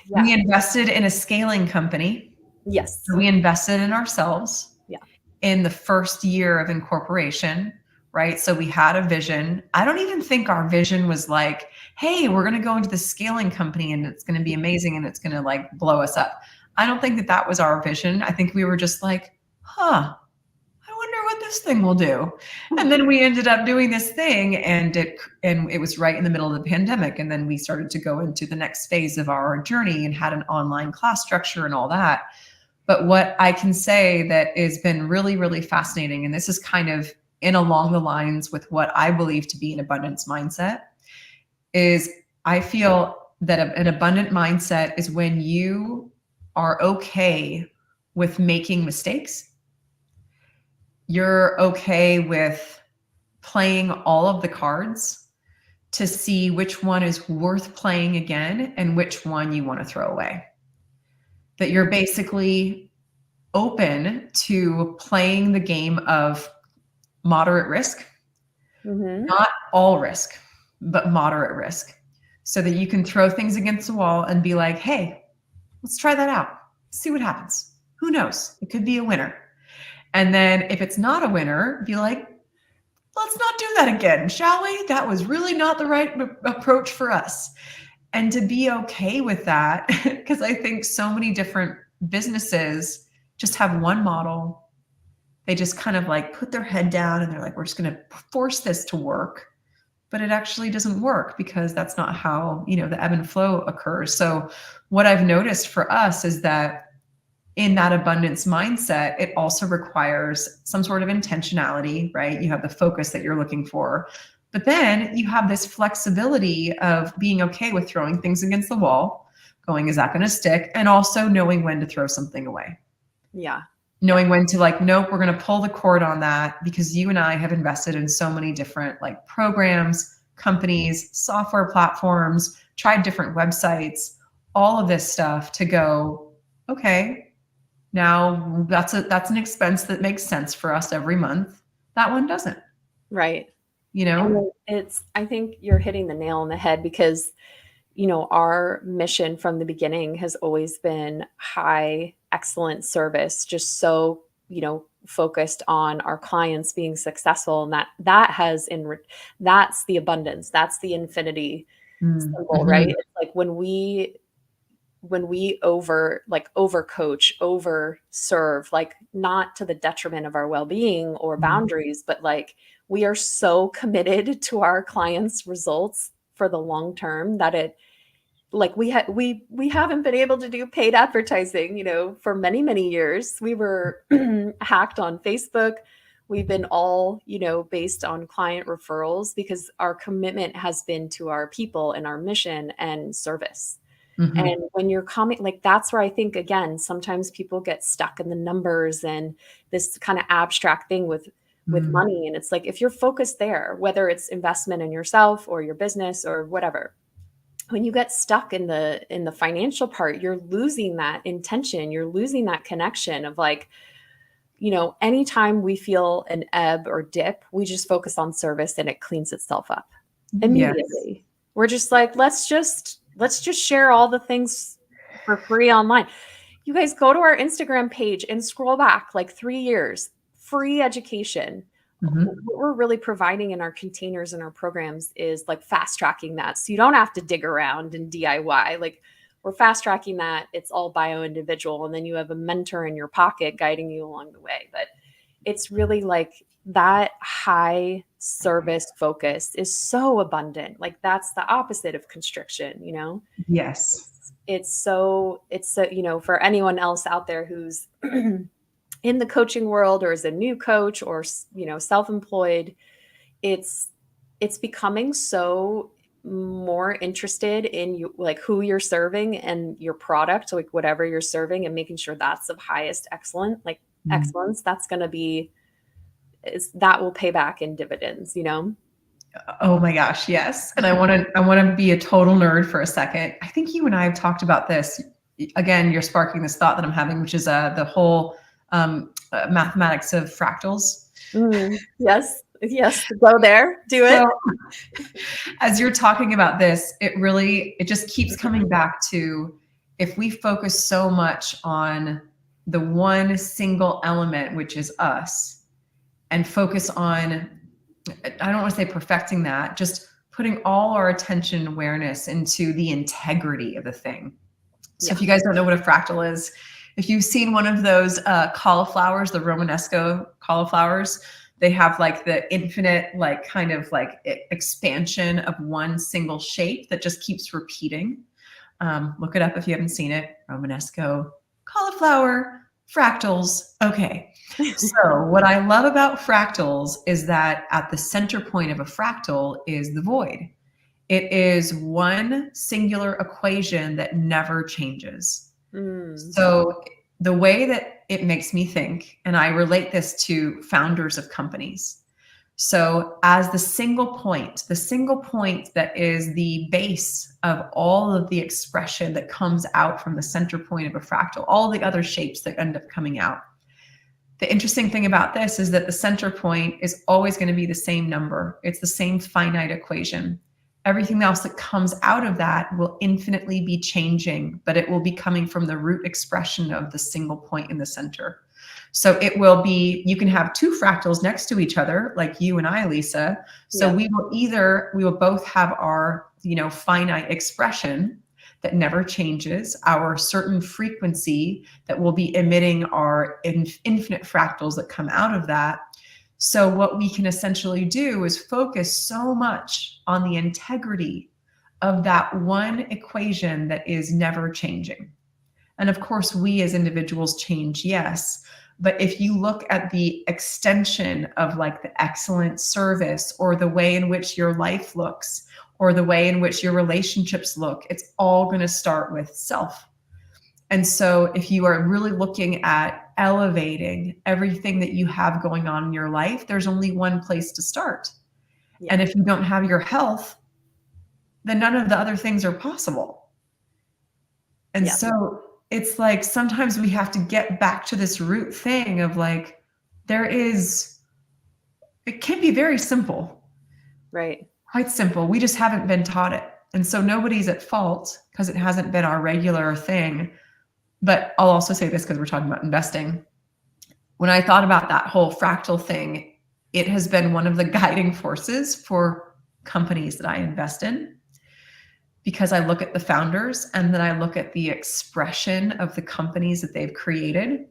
Yeah. We invested in a scaling company. Yes. So we invested in ourselves. Yeah. In the first year of incorporation, right? So we had a vision. I don't even think our vision was like, hey, we're going to go into the scaling company and it's going to be amazing and it's going to like blow us up. I don't think that was our vision. I think we were just like, I wonder what this thing will do. And then we ended up doing this thing and it was right in the middle of the pandemic. And then we started to go into the next phase of our journey and had an online class structure and all that. But what I can say that has been really, really fascinating, and this is kind of in along the lines with what I believe to be an abundance mindset, is I feel that an abundant mindset is when you are okay with making mistakes. You're okay with playing all of the cards to see which one is worth playing again and which one you want to throw away. That you're basically open to playing the game of moderate risk, not all risk, but moderate risk, so that you can throw things against the wall and be like, hey, let's try that out. See what happens. Who knows? It could be a winner. And then if it's not a winner, be like, let's not do that again, shall we? That was really not the right approach for us. And to be okay with that, because I think so many different businesses just have one model. They just kind of like put their head down and they're like, we're just going to force this to work. But it actually doesn't work because that's not how, you know, the ebb and flow occurs. So what I've noticed for us is that in that abundance mindset, it also requires some sort of intentionality, right? You have the focus that you're looking for, but then you have this flexibility of being okay with throwing things against the wall, going, is that going to stick? And also knowing when to throw something away. Yeah. Knowing when to like, nope, we're going to pull the cord on that, because you and I have invested in so many different like programs, companies, software platforms, tried different websites, all of this stuff to go, okay, Now that's an expense that makes sense for us every month. That one doesn't, Right. you know? And I think you're hitting the nail on the head because, our mission from the beginning has always been high excellent service, just so, focused on our clients being successful. And that's the abundance, that's the infinity symbol, right? Mm-hmm. It's like when we over coach, over serve, like not to the detriment of our well-being or boundaries, but like we are so committed to our clients' results for the long term that it like we haven't been able to do paid advertising, for many, many years. We were hacked on Facebook. We've been all, based on client referrals because our commitment has been to our people and our mission and service. Mm-hmm. And when you're coming, like that's where I think again, sometimes people get stuck in the numbers and this kind of abstract thing with Mm-hmm. money. And it's like if you're focused there, whether it's investment in yourself or your business or whatever, when you get stuck in the financial part, you're losing that intention, you're losing that connection of like, anytime we feel an ebb or dip, we just focus on service and it cleans itself up Yes. immediately. We're just like, let's just share all the things for free online. You guys go to our Instagram page and scroll back like 3 years, free education. Mm-hmm. What we're really providing in our containers and our programs is like fast tracking that. So you don't have to dig around and DIY. Like we're fast tracking that. It's all bio individual. And then you have a mentor in your pocket guiding you along the way. But it's really like that high service focus is so abundant. Like that's the opposite of constriction. Yes. It's so, for anyone else out there who's in the coaching world or is a new coach or, self-employed, it's becoming so more interested in you, like who you're serving and your product, like whatever you're serving and making sure that's of highest excellence. That's going to be, that will pay back in dividends. Oh my gosh, yes. And I want to be a total nerd for a second. I think you and I have talked about this. Again, you're sparking this thought that I'm having, which is the whole mathematics of fractals. Yes. Yes. Go there. Do it. So as you're talking about this, it just keeps coming back to, if we focus so much on the one single element, which is us, and focus on, I don't want to say perfecting that, just putting all our attention and awareness into the integrity of the thing. So Yeah. if you guys don't know what a fractal is, if you've seen one of those cauliflowers, the Romanesco cauliflowers, they have like the infinite, like kind of like expansion of one single shape that just keeps repeating. Look it up if you haven't seen it. Romanesco cauliflower fractals. Okay. So what I love about fractals is that at the center point of a fractal is the void. It is one singular equation that never changes. So the way that it makes me think, and I relate this to founders of companies. So as the single point that is the base of all of the expression that comes out from the center point of a fractal, all the other shapes that end up coming out. The interesting thing about this is that the center point is always going to be the same number. It's the same finite equation. Everything else that comes out of that will infinitely be changing, but it will be coming from the root expression of the single point in the center. So it will be, you can have two fractals next to each other, like you and I, Lisa. So Yeah. we will both have our, finite expression that never changes, our certain frequency that will be emitting our infinite fractals that come out of that. So what we can essentially do is focus so much on the integrity of that one equation that is never changing. And of course, we as individuals change, yes. But if you look at the extension of like the excellent service or the way in which your life looks or the way in which your relationships look, it's all going to start with self. And so if you are really looking at elevating everything that you have going on in your life, there's only one place to start. Yeah. And if you don't have your health, then none of the other things are possible. And Yeah. so it's like sometimes we have to get back to this root thing of like, it can be very simple, Right. quite simple. We just haven't been taught it. And so nobody's at fault because it hasn't been our regular thing. But I'll also say this because we're talking about investing. When I thought about that whole fractal thing, it has been one of the guiding forces for companies that I invest in, because I look at the founders and then I look at the expression of the companies that they've created.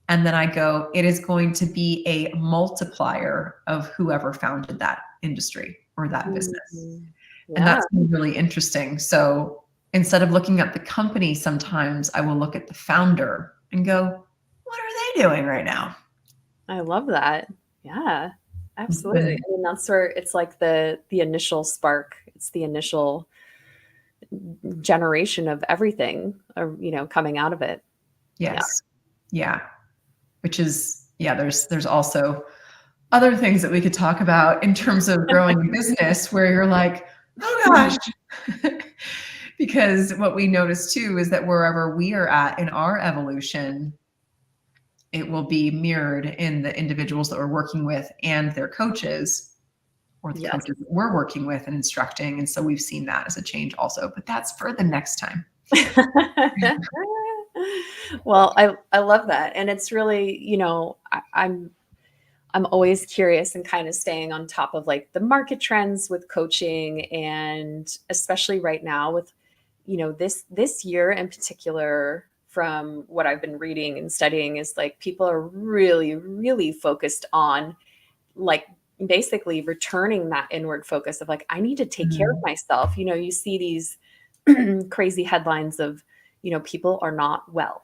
And then I go, it is going to be a multiplier of whoever founded that industry or that business. And Yeah. that's really interesting. So instead of looking at the company, sometimes I will look at the founder and go, what are they doing right now? I love that. Yeah, absolutely. I mean, that's where it's like the initial spark. It's the initial generation of everything, or, coming out of it. Yes. Yeah. Which is, yeah, there's also other things that we could talk about in terms of growing a business where you're like, oh gosh. Because what we notice too is that wherever we are at in our evolution, it will be mirrored in the individuals that we're working with and their coaches, or the Yes. coaches that we're working with and instructing. And so we've seen that as a change also, but that's for the next time. Well, I love that. And it's really, I'm always curious and kind of staying on top of like the market trends with coaching, and especially right now with, this year in particular, from what I've been reading and studying, is like people are really, really focused on like basically returning that inward focus of like, I need to take care of myself. You see these crazy headlines of, people are not well.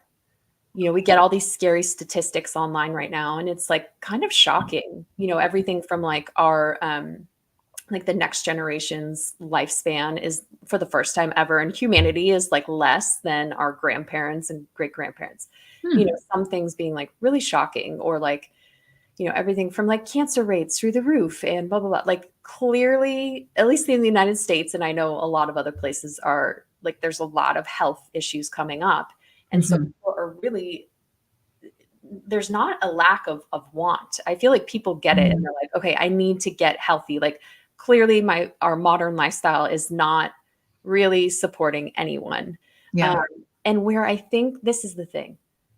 We get all these scary statistics online right now, and it's like kind of shocking, everything from like our, like the next generation's lifespan is for the first time ever in humanity is like less than our grandparents and great grandparents. Some things being like really shocking, or like, everything from like cancer rates through the roof and blah, blah, blah. Like clearly, at least in the United States, and I know a lot of other places are like, there's a lot of health issues coming up. And so people are really, there's not a lack of want. I feel like people get it and they're like, okay, I need to get healthy. Like clearly our modern lifestyle is not really supporting anyone. Yeah. And where I think this is the thing,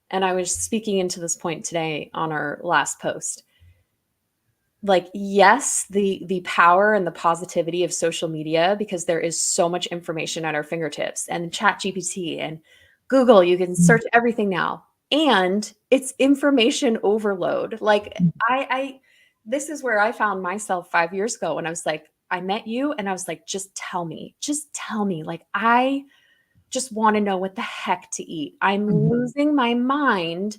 and I was speaking into this point today on our last post, like, yes, the power and the positivity of social media, because there is so much information at our fingertips, and Chat GPT and Google, you can search everything now, and it's information overload. Like I this is where I found myself 5 years ago when I was like, I met you and I was like, just tell me. Like, I just want to know what the heck to eat. I'm losing my mind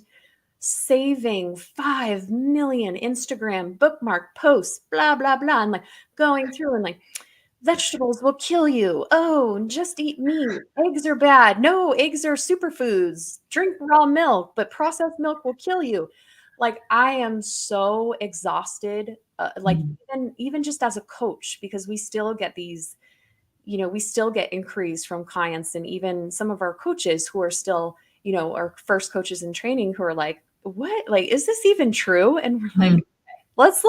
saving 5 million Instagram bookmark posts, blah, blah, blah. And like going through and like, vegetables will kill you. Oh, just eat meat. Eggs are bad. No, eggs are superfoods. Drink raw milk, but processed milk will kill you. Like, I am so exhausted. Like even just as a coach, because we still get these, we still get inquiries from clients, and even some of our coaches who are still, our first coaches in training, who are like, what, like, is this even true? And we're like, let's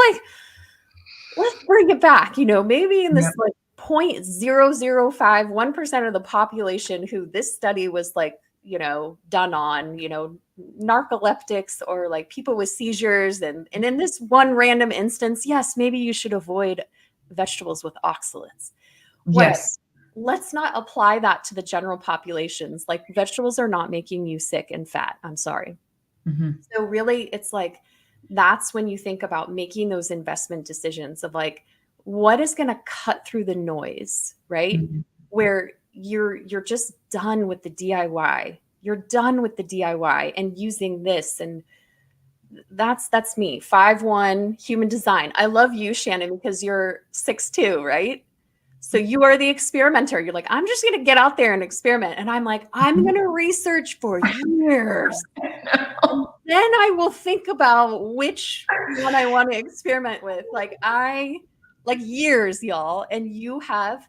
bring it back, maybe in this like 0.0051% of the population who this study was like, done on, narcoleptics or like people with seizures. And in this one random instance, yes, maybe you should avoid vegetables with oxalates. Yes. Let's not apply that to the general populations. Like, vegetables are not making you sick and fat. I'm sorry. So really, it's like, that's when you think about making those investment decisions of like, what is going to cut through the noise, right? Where you're just done with the DIY. You're done with the DIY and using this. And that's me. 5'1", human design. I love you, Shannon, because you're 6'2", right? So you are the experimenter. You're like, I'm just going to get out there and experiment. And I'm like, I'm going to research for years. And then I will think about which one I want to experiment with. Like years, y'all. And you have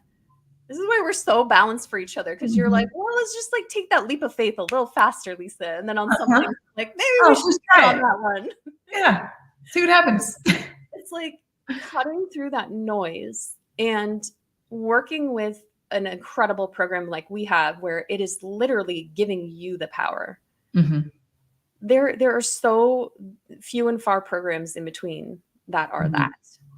This is why we're so balanced for each other. Cause you're Mhm. like, well, let's just like take that leap of faith a little faster, Lisa. And then on Uh-huh. something like, maybe we Oh, should just try try on it. that one. Yeah. See what happens. It's like cutting through that noise and working with an incredible program like we have where it is literally giving you the power. Mhm. There are so few and far programs in between that are Mhm. that.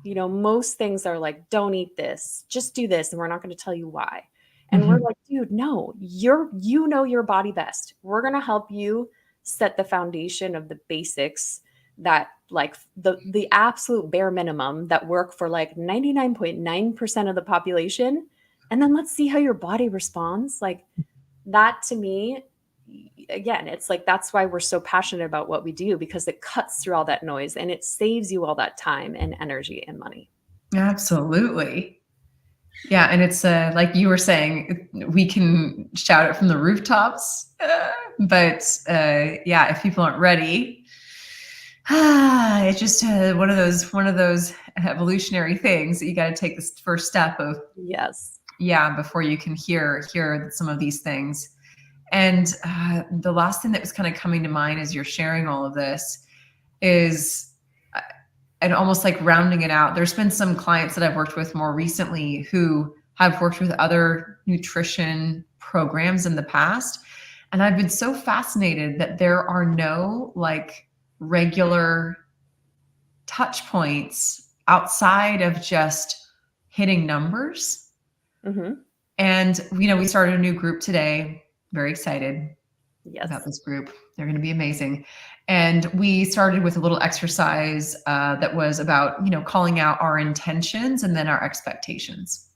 You know, most things are like, don't eat this, just do this, and we're not going to tell you why. And we're Mhm. like, dude, no, you know your body best. We're going to help you set the foundation of the basics that like the absolute bare minimum that work for like 99.9% of the population. And then let's see how your body responds. Like that to me, again, it's like that's why we're so passionate about what we do, because it cuts through all that noise and it saves you all that time and energy and money. Absolutely. Yeah, and it's like you were saying, we can shout it from the rooftops, but yeah, if people aren't ready, it's just one of those evolutionary things that you got to take this first step of, Yes. yeah, before you can hear some of these things. And the last thing that was kind of coming to mind as you're sharing all of this is, and almost like rounding it out, there's been some clients that I've worked with more recently who have worked with other nutrition programs in the past. And I've been so fascinated that there are no like regular touch points outside of just hitting numbers. Mm-hmm. And, we started a new group today. Very excited about Yes. this group. They're going to be amazing. And we started with a little exercise that was about, calling out our intentions and then our expectations.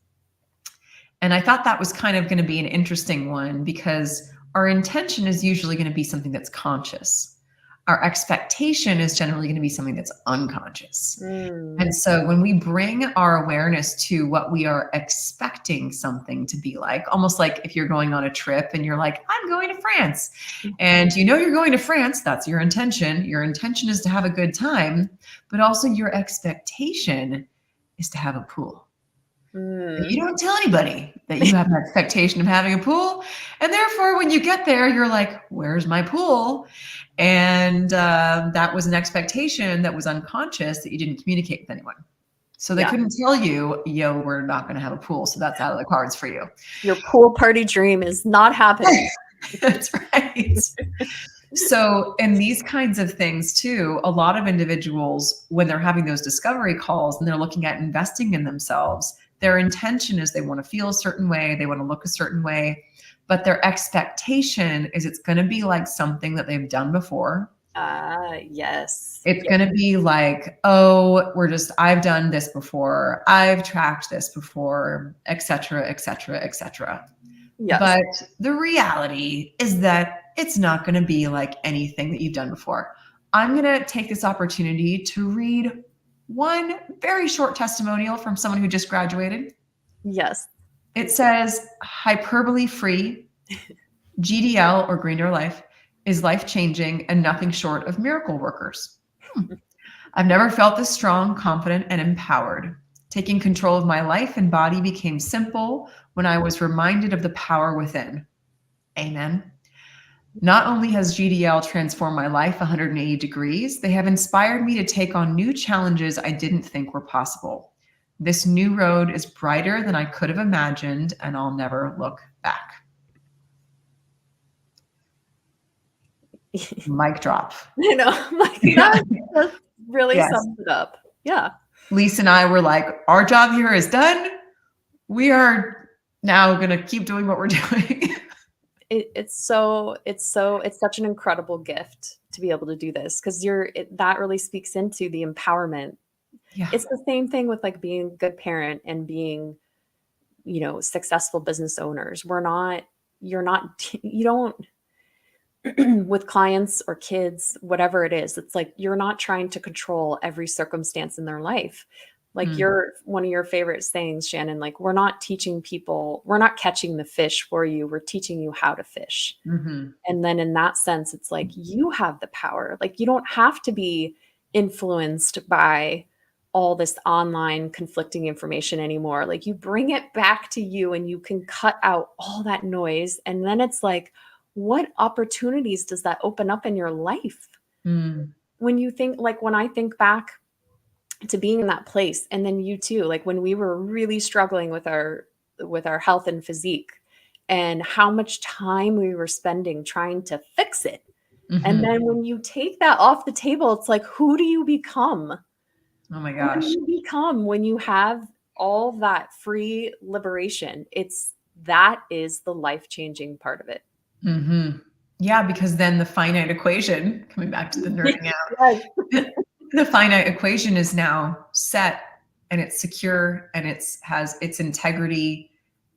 And I thought that was kind of going to be an interesting one because our intention is usually going to be something that's conscious. Our expectation is generally going to be something that's unconscious. Mm. And so when we bring our awareness to what we are expecting something to be like, almost like if you're going on a trip and you're like, I'm going to France, and you're going to France, that's your intention. Your intention is to have a good time, but also your expectation is to have a pool. Mm. You don't tell anybody that you have an expectation of having a pool. And therefore, when you get there, you're like, where's my pool? And that was an expectation that was unconscious that you didn't communicate with anyone. So they Yeah. couldn't tell you, yo, we're not going to have a pool. So that's out of the cards for you. Your pool party dream is not happening. That's right. So, in these kinds of things too, a lot of individuals, when they're having those discovery calls and they're looking at investing in themselves, their intention is they want to feel a certain way, they want to look a certain way, but their expectation is it's going to be like something that they've done before. Yes. It's going to be like, oh, I've done this before, I've tracked this before, et cetera, et cetera, et cetera. Yes. But the reality is that it's not going to be like anything that you've done before. I'm going to take this opportunity to read one very short testimonial from someone who just graduated. Yes. It says, hyperbole free, GDL or Green Door Life is life changing and nothing short of miracle workers. I've never felt this strong, confident, and empowered. Taking control of my life and body became simple when I was reminded of the power within. Amen. Not only has GDL transformed my life 180 degrees, they have inspired me to take on new challenges I didn't think were possible. This new road is brighter than I could have imagined, and I'll never look back. Mic drop. You know, like Yeah. that really Yes. sums it up. Yeah. Lisa and I were like, our job here is done. We are now going to keep doing what we're doing. It's such an incredible gift to be able to do this because that really speaks into the empowerment. Yeah. It's the same thing with like being a good parent and being, successful business owners. You don't with clients or kids, whatever it is, it's like you're not trying to control every circumstance in their life. Like one of your favorite sayings, Shannon, like we're not catching the fish for you. We're teaching you how to fish. Mm-hmm. And then in that sense, it's like you have the power. Like you don't have to be influenced by all this online conflicting information anymore. Like you bring it back to you and you can cut out all that noise. And then it's like, what opportunities does that open up in your life? Mm. When you think, like when I think back to being in that place, and then you too, like when we were really struggling with our health and physique, and how much time we were spending trying to fix it. And Mhm. then when you take that off the table, it's like, who do you become? Oh my Who do gosh. you become when you have all that free liberation? That is the life-changing part of it. Mhm. Yeah, because then the finite equation, coming back to the nerding Yes. out, the finite equation is now set and it's secure and has its integrity,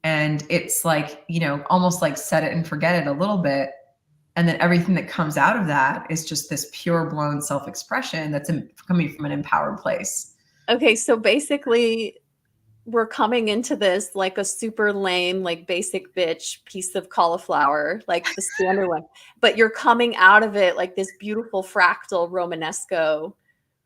and it's like, almost like set it and forget it a little bit. And then everything that comes out of that is just this pure blown self-expression that's coming from an empowered place. Okay, so basically we're coming into this like a super lame, like basic bitch piece of cauliflower, like the standard one, but you're coming out of it like this beautiful fractal Romanesco.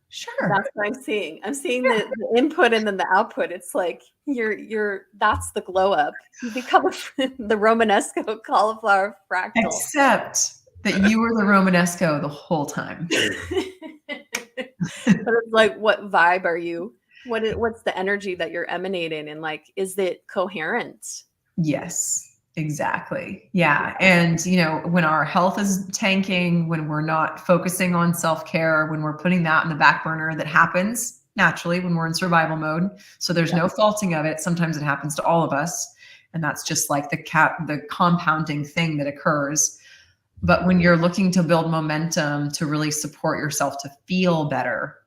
Sure. That's what I'm seeing. I'm seeing the input and then the output. It's like that's the glow up. You become the Romanesco cauliflower fractal. Except that you were the Romanesco the whole time. But it's like, what vibe are you? What's the energy that you're emanating? And like, is it coherent? Yes, exactly. Yeah. And, when our health is tanking, when we're not focusing on self-care, when we're putting that in the back burner, that happens naturally when we're in survival mode. So there's Yeah. no faulting of it. Sometimes it happens to all of us. And that's just like the compounding thing that occurs. But when you're looking to build momentum to really support yourself to feel better,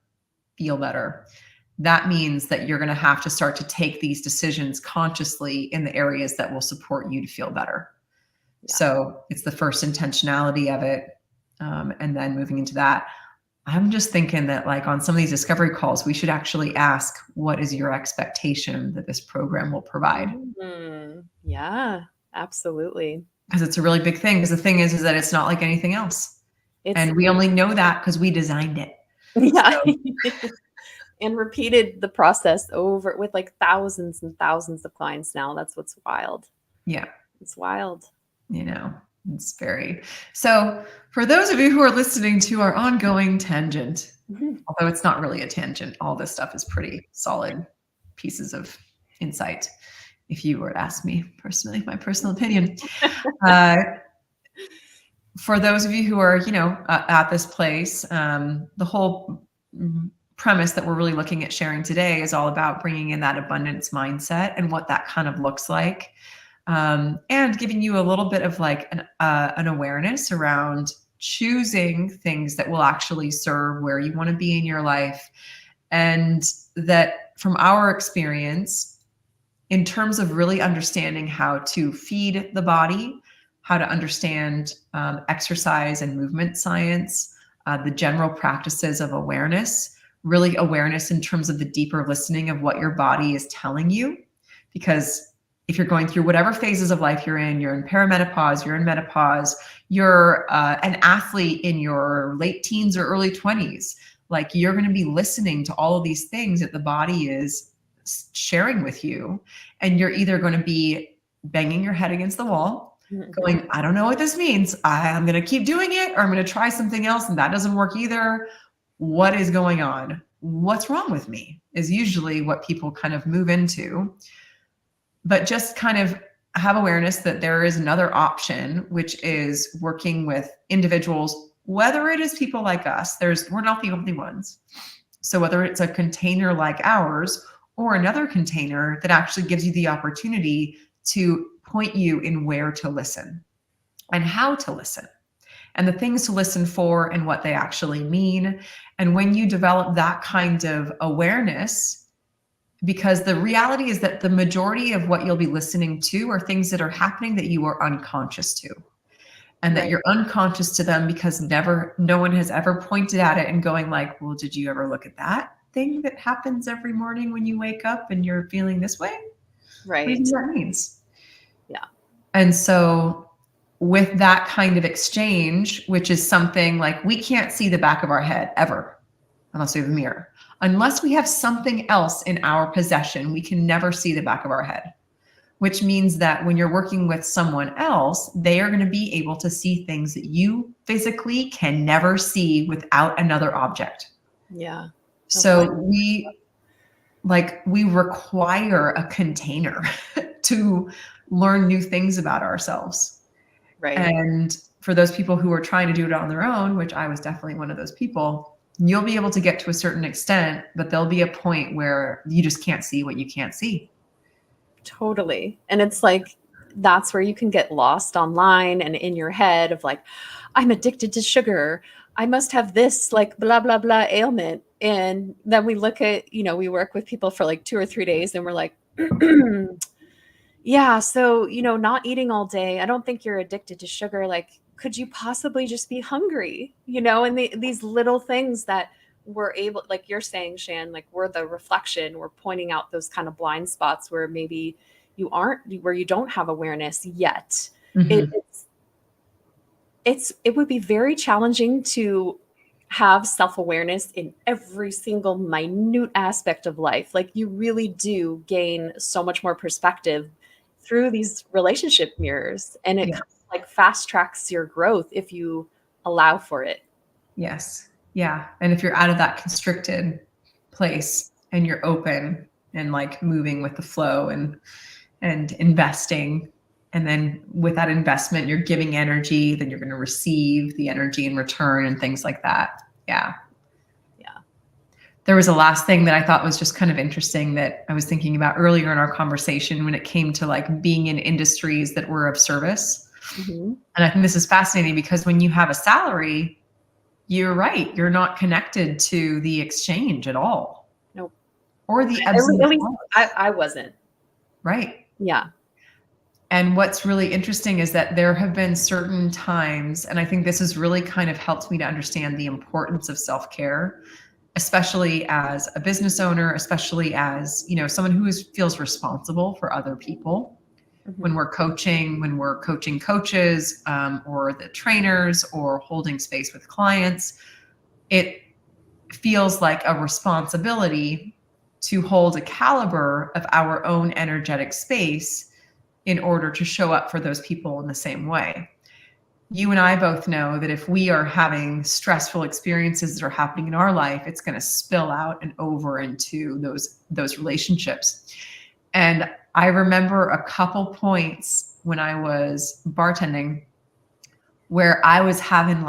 that means that you're going to have to start to take these decisions consciously in the areas that will support you to feel better. Yeah. So it's the first intentionality of it. And then moving into that, I'm just thinking that like on some of these discovery calls, we should actually ask, what is your expectation that this program will provide? Yeah, absolutely. Because it's a really big thing. Because the thing is that it's not like anything else. And we only know that because we designed it. Yeah. So, and repeated the process over with like thousands and thousands of clients now. That's what's wild. yeah. It's wild. It's very. So for those of you who are listening to our ongoing tangent, although it's not really a tangent, all this stuff is pretty solid pieces of insight. If you were to ask me personally, my personal opinion, for those of you who are, at this place, the whole premise that we're really looking at sharing today is all about bringing in that abundance mindset and what that kind of looks like. And giving you a little bit of like an awareness around choosing things that will actually serve where you want to be in your life. And that from our experience, in terms of really understanding how to feed the body, how to understand exercise and movement science, the general practices of awareness, really awareness in terms of the deeper listening of what your body is telling you. Because if you're going through whatever phases of life you're in perimenopause, you're in menopause, you're an athlete in your late teens or early 20s, like you're going to be listening to all of these things that the body is sharing with you. And you're either going to be banging your head against the wall, going, I don't know what this means. I'm going to keep doing it, or I'm going to try something else and that doesn't work either. What is going on? What's wrong with me is usually what people kind of move into. But just kind of have awareness that there is another option, which is working with individuals, whether it is people like us, we're not the only ones. So whether it's a container like ours or another container that actually gives you the opportunity to point you in where to listen and how to listen and the things to listen for and what they actually mean. And when you develop that kind of awareness, because the reality is that the majority of what you'll be listening to are things that are happening that you are unconscious to, and that you're unconscious to them because no one has ever pointed at it and going like, well, did you ever look at that thing that happens every morning when you wake up and you're feeling this way? Right. What do you think that means? Yeah. And so with that kind of exchange, which is something like we can't see the back of our head ever unless we have a mirror. Unless we have something else in our possession, we can never see the back of our head, which means that when you're working with someone else, they are going to be able to see things that you physically can never see without another object. Yeah. So we require a container to learn new things about ourselves. Right. And for those people who are trying to do it on their own, which I was definitely one of those people, you'll be able to get to a certain extent, but there'll be a point where you just can't see what you can't see. Totally. And it's like, that's where you can get lost online and in your head of like, I'm addicted to sugar. I must have this like blah, blah, blah ailment. And then we look at, we work with people for like 2 or 3 days and we're like, yeah, so, not eating all day. I don't think you're addicted to sugar. Like, could you possibly just be hungry? And these little things that we're able, like you're saying, Shan, like we're the reflection, we're pointing out those kind of blind spots where maybe where you don't have awareness yet. Mm-hmm. It would be very challenging to have self-awareness in every single minute aspect of life. Like you really do gain so much more perspective through these relationship mirrors, and it kind of like fast tracks your growth if you allow for it. Yes. Yeah. And if you're out of that constricted place and you're open and like moving with the flow and investing, and then with that investment, you're giving energy, then you're going to receive the energy in return and things like that. Yeah. Yeah. There was a last thing that I thought was just kind of interesting that I was thinking about earlier in our conversation when it came to like being in industries that were of service. Mm-hmm. And I think this is fascinating because when you have a salary, you're right, you're not connected to the exchange at all. Nope. Or the ebbs and flows. I wasn't. Right. Yeah. And what's really interesting is that there have been certain times, and I think this has really kind of helped me to understand the importance of self-care, especially as a business owner, especially as, someone who feels responsible for other people. Mm-hmm. When we're coaching coaches, or the trainers, or holding space with clients, it feels like a responsibility to hold a caliber of our own energetic space in order to show up for those people in the same way. You and I both know that if we are having stressful experiences that are happening in our life, it's going to spill out and over into those relationships. And I remember a couple points when I was bartending where I was just having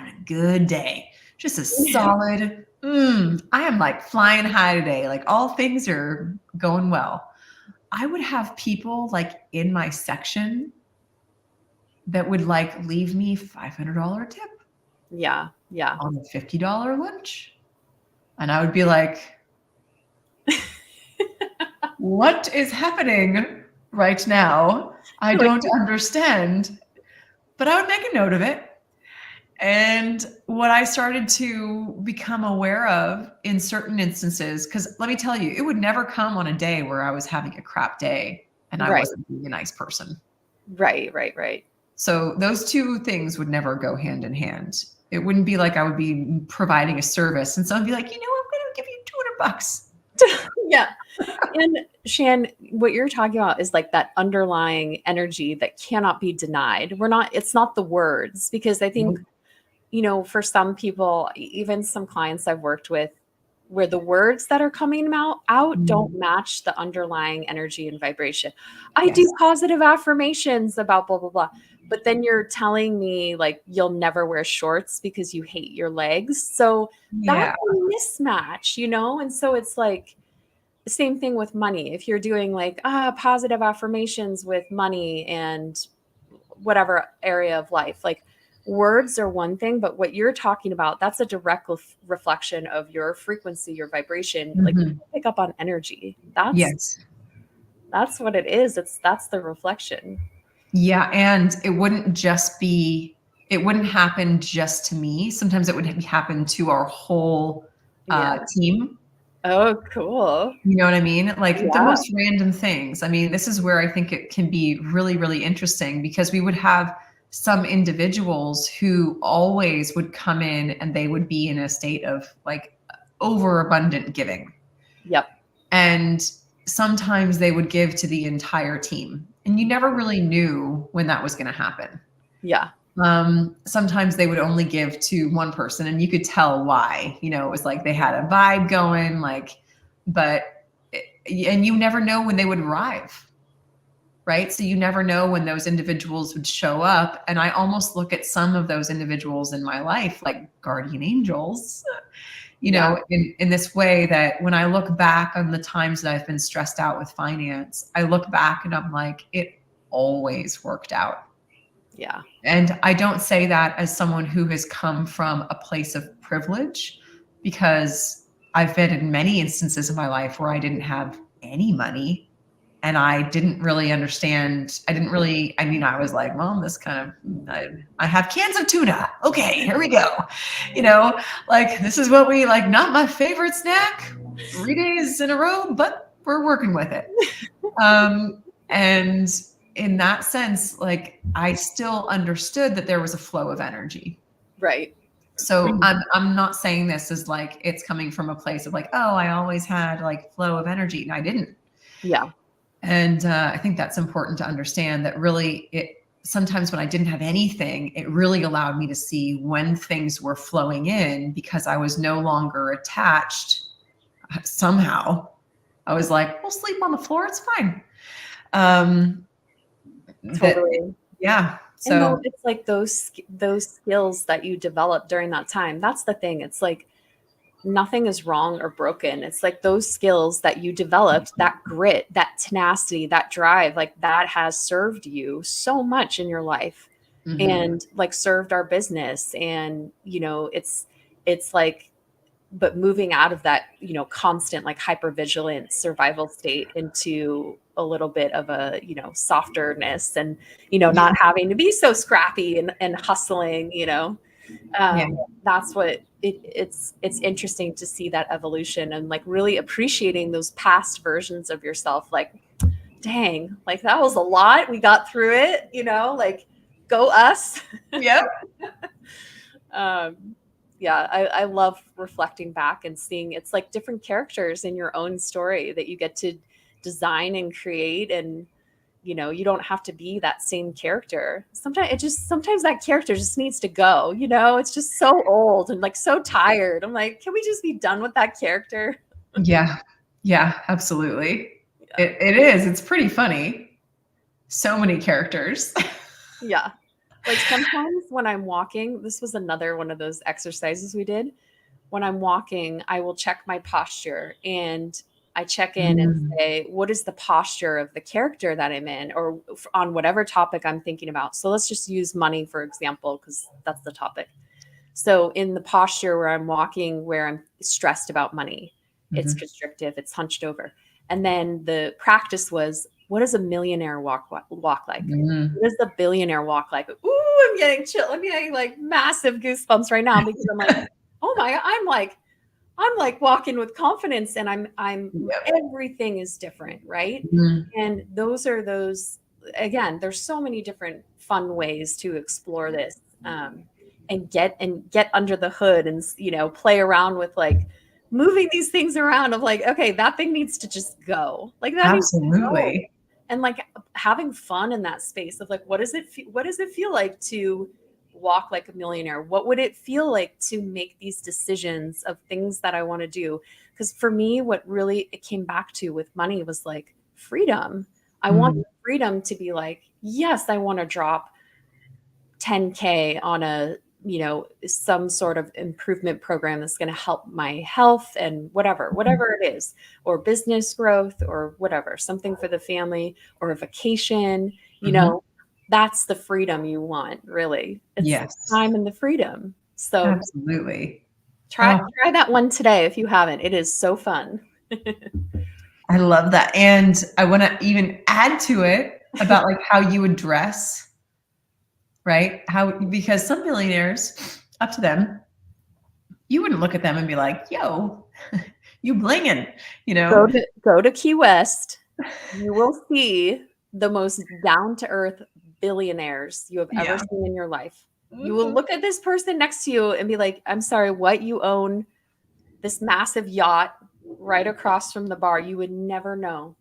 a good day, just a solid, I am like flying high today. Like all things are going well. I would have people like in my section that would like leave me $500 tip. Yeah. Yeah. On a $50 lunch. And I would be like, what is happening right now? I don't understand. But I would make a note of it. And what I started to become aware of in certain instances, because let me tell you, it would never come on a day where I was having a crap day and I wasn't being a nice person. Right. So those two things would never go hand in hand. It wouldn't be like I would be providing a service and someone would be like, I'm going to give you $200. Yeah. And Shan, what you're talking about is like that underlying energy that cannot be denied. It's not the words, because I think, for some people, even some clients I've worked with, where the words that are coming out don't match the underlying energy and vibration. I do positive affirmations about blah, blah, blah. But then you're telling me like you'll never wear shorts because you hate your legs. So that's a mismatch, And so it's like the same thing with money. If you're doing like positive affirmations with money and whatever area of life, like words are one thing, but what you're talking about, that's a direct reflection of your frequency, your vibration. Like you pick up on energy. That's what it is. That's the reflection. Yeah. And it wouldn't happen just to me. Sometimes it would happen to our whole team. Oh, cool. You know what I mean? Like the most random things. I mean, this is where I think it can be really, really interesting, because we would have some individuals who always would come in and they would be in a state of like overabundant giving. Yep. And sometimes they would give to the entire team. And you never really knew when that was going to happen. Yeah. Sometimes they would only give to one person and you could tell why. You know, it was like they had a vibe going, like, and you never know when they would arrive. Right. So you never know when those individuals would show up. And I almost look at some of those individuals in my life like guardian angels, you know, in this way that when I look back on the times that I've been stressed out with finance, I look back and I'm like, it always worked out. Yeah. And I don't say that as someone who has come from a place of privilege, because I've been in many instances of my life where I didn't have any money. And I didn't really understand. I mean, I was like, well, this kind of, I have cans of tuna. Okay, here we go. You know, like, this is what we like, not my favorite snack 3 days in a row, but we're working with it. And in that sense, like, I still understood that there was a flow of energy. Right. So I'm not saying this as like, it's coming from a place of like, oh, I always had like flow of energy. And I didn't. Yeah. And I think that's important to understand, that really sometimes when I didn't have anything, it really allowed me to see when things were flowing in, because I was no longer attached somehow. I was like, we'll sleep on the floor. It's fine. Totally. Yeah. So So it's like those skills that you develop during that time. That's the thing. It's like nothing is wrong or broken. It's like those skills that you developed, that grit, that tenacity, that drive, like that has served you so much in your life, and like served our business. And, you know, it's like, but moving out of that, you know, constant like hypervigilant survival state into a little bit of a, you know, softerness, and, you know, not having to be so scrappy and hustling, you know. That's what it's interesting to see that evolution, and like really appreciating those past versions of yourself. Like, dang, like that was a lot. We got through it, you know, like go us. Yep. Yeah, I love reflecting back and seeing it's like different characters in your own story that you get to design and create. And, you know, you don't have to be that same character. Sometimes that character just needs to go, you know, it's just so old and like so tired. I'm like, can we just be done with that character? Yeah. Yeah, absolutely. Yeah. It is. It's pretty funny. So many characters. Yeah. Like sometimes when I'm walking, this was another one of those exercises we did. When I'm walking, I will check my posture, and I check in and say, what is the posture of the character that I'm in, or on whatever topic I'm thinking about. So let's just use money, for example, because that's the topic. So in the posture where I'm walking, where I'm stressed about money, it's constrictive, it's hunched over. And then the practice was, what does a millionaire walk like? What does the billionaire walk like? Ooh, I'm getting chill. I'm getting like massive goosebumps right now, because I'm like, oh my, I'm like walking with confidence, and everything is different. Right. And those, again, there's so many different fun ways to explore this, and get under the hood, and, you know, play around with like moving these things around of like, okay, that thing needs to just go, like that. Absolutely. And like having fun in that space of like, what does it feel like to walk like a millionaire? What would it feel like to make these decisions of things that I want to do? Because for me, what really it came back to with money was like freedom. I want freedom to be like, yes, I want to drop 10K on a, you know, some sort of improvement program that's going to help my health and whatever it is, or business growth, or whatever, something for the family, or a vacation, you know, that's the freedom you want, really. It's time and the freedom. So absolutely. Try that one today if you haven't. It is so fun. I love that. And I want to even add to it about like how you would dress. Right? Because some billionaires, up to them, you wouldn't look at them and be like, yo, you blinging, you know? Go to Key West. You will see the most down-to-earth billionaires you have ever seen in your life. You will look at this person next to you and be like, I'm sorry, what? You own this massive yacht right across from the bar. You would never know,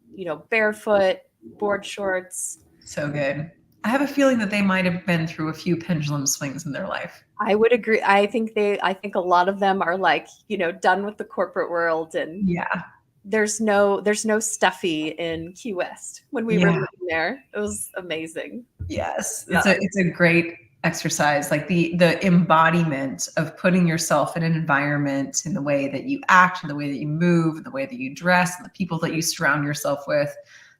barefoot, board shorts. So good. I have a feeling that they might have been through a few pendulum swings in their life. I would agree. I think a lot of them are like, done with the corporate world, and Yeah. there's no stuffy in Key West when we were Yeah. living there. It was amazing. Yes. Yeah. It's a great exercise, like the embodiment of putting yourself in an environment, in the way that you act, in the way that you move, in the way that you dress, and the people that you surround yourself with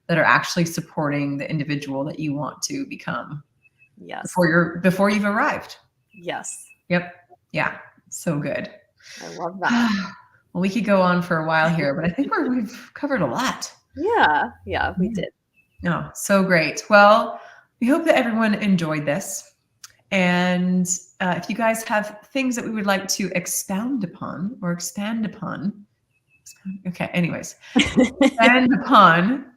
that are actually supporting the individual that you want to become. Yes. Before you've arrived. Yes. Yep. Yeah. So good. I love that. Well, we could go on for a while here, but I think we've covered a lot. Yeah. Yeah, we did. Oh, so great. Well, we hope that everyone enjoyed this. And if you guys have things that we would like to expound upon or expand upon, okay, anyways, expand upon,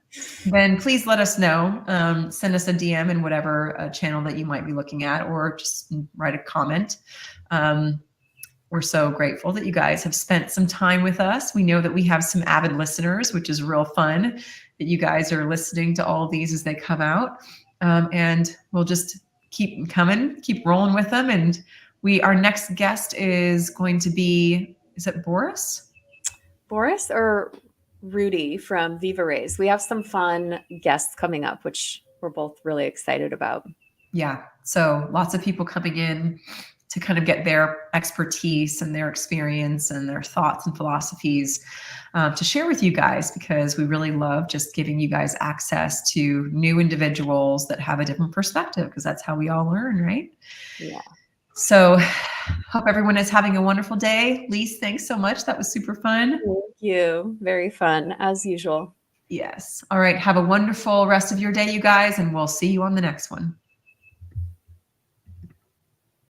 then please let us know. Send us a DM in whatever channel that you might be looking at, or just write a comment. We're so grateful that you guys have spent some time with us. We know that we have some avid listeners, which is real fun that you guys are listening to all of these as they come out. And we'll just keep coming, keep rolling with them. And our next guest is going to be, is it Boris? Boris or Rudy from Viva Rays. We have some fun guests coming up, which we're both really excited about. Yeah. So lots of people coming in to kind of get their expertise and their experience and their thoughts and philosophies to share with you guys, because we really love just giving you guys access to new individuals that have a different perspective, because that's how we all learn, right? Yeah. So hope everyone is having a wonderful day. Lise, thanks so much. That was super fun. Thank you. Very fun, as usual. Yes. All right. Have a wonderful rest of your day, you guys, and we'll see you on the next one.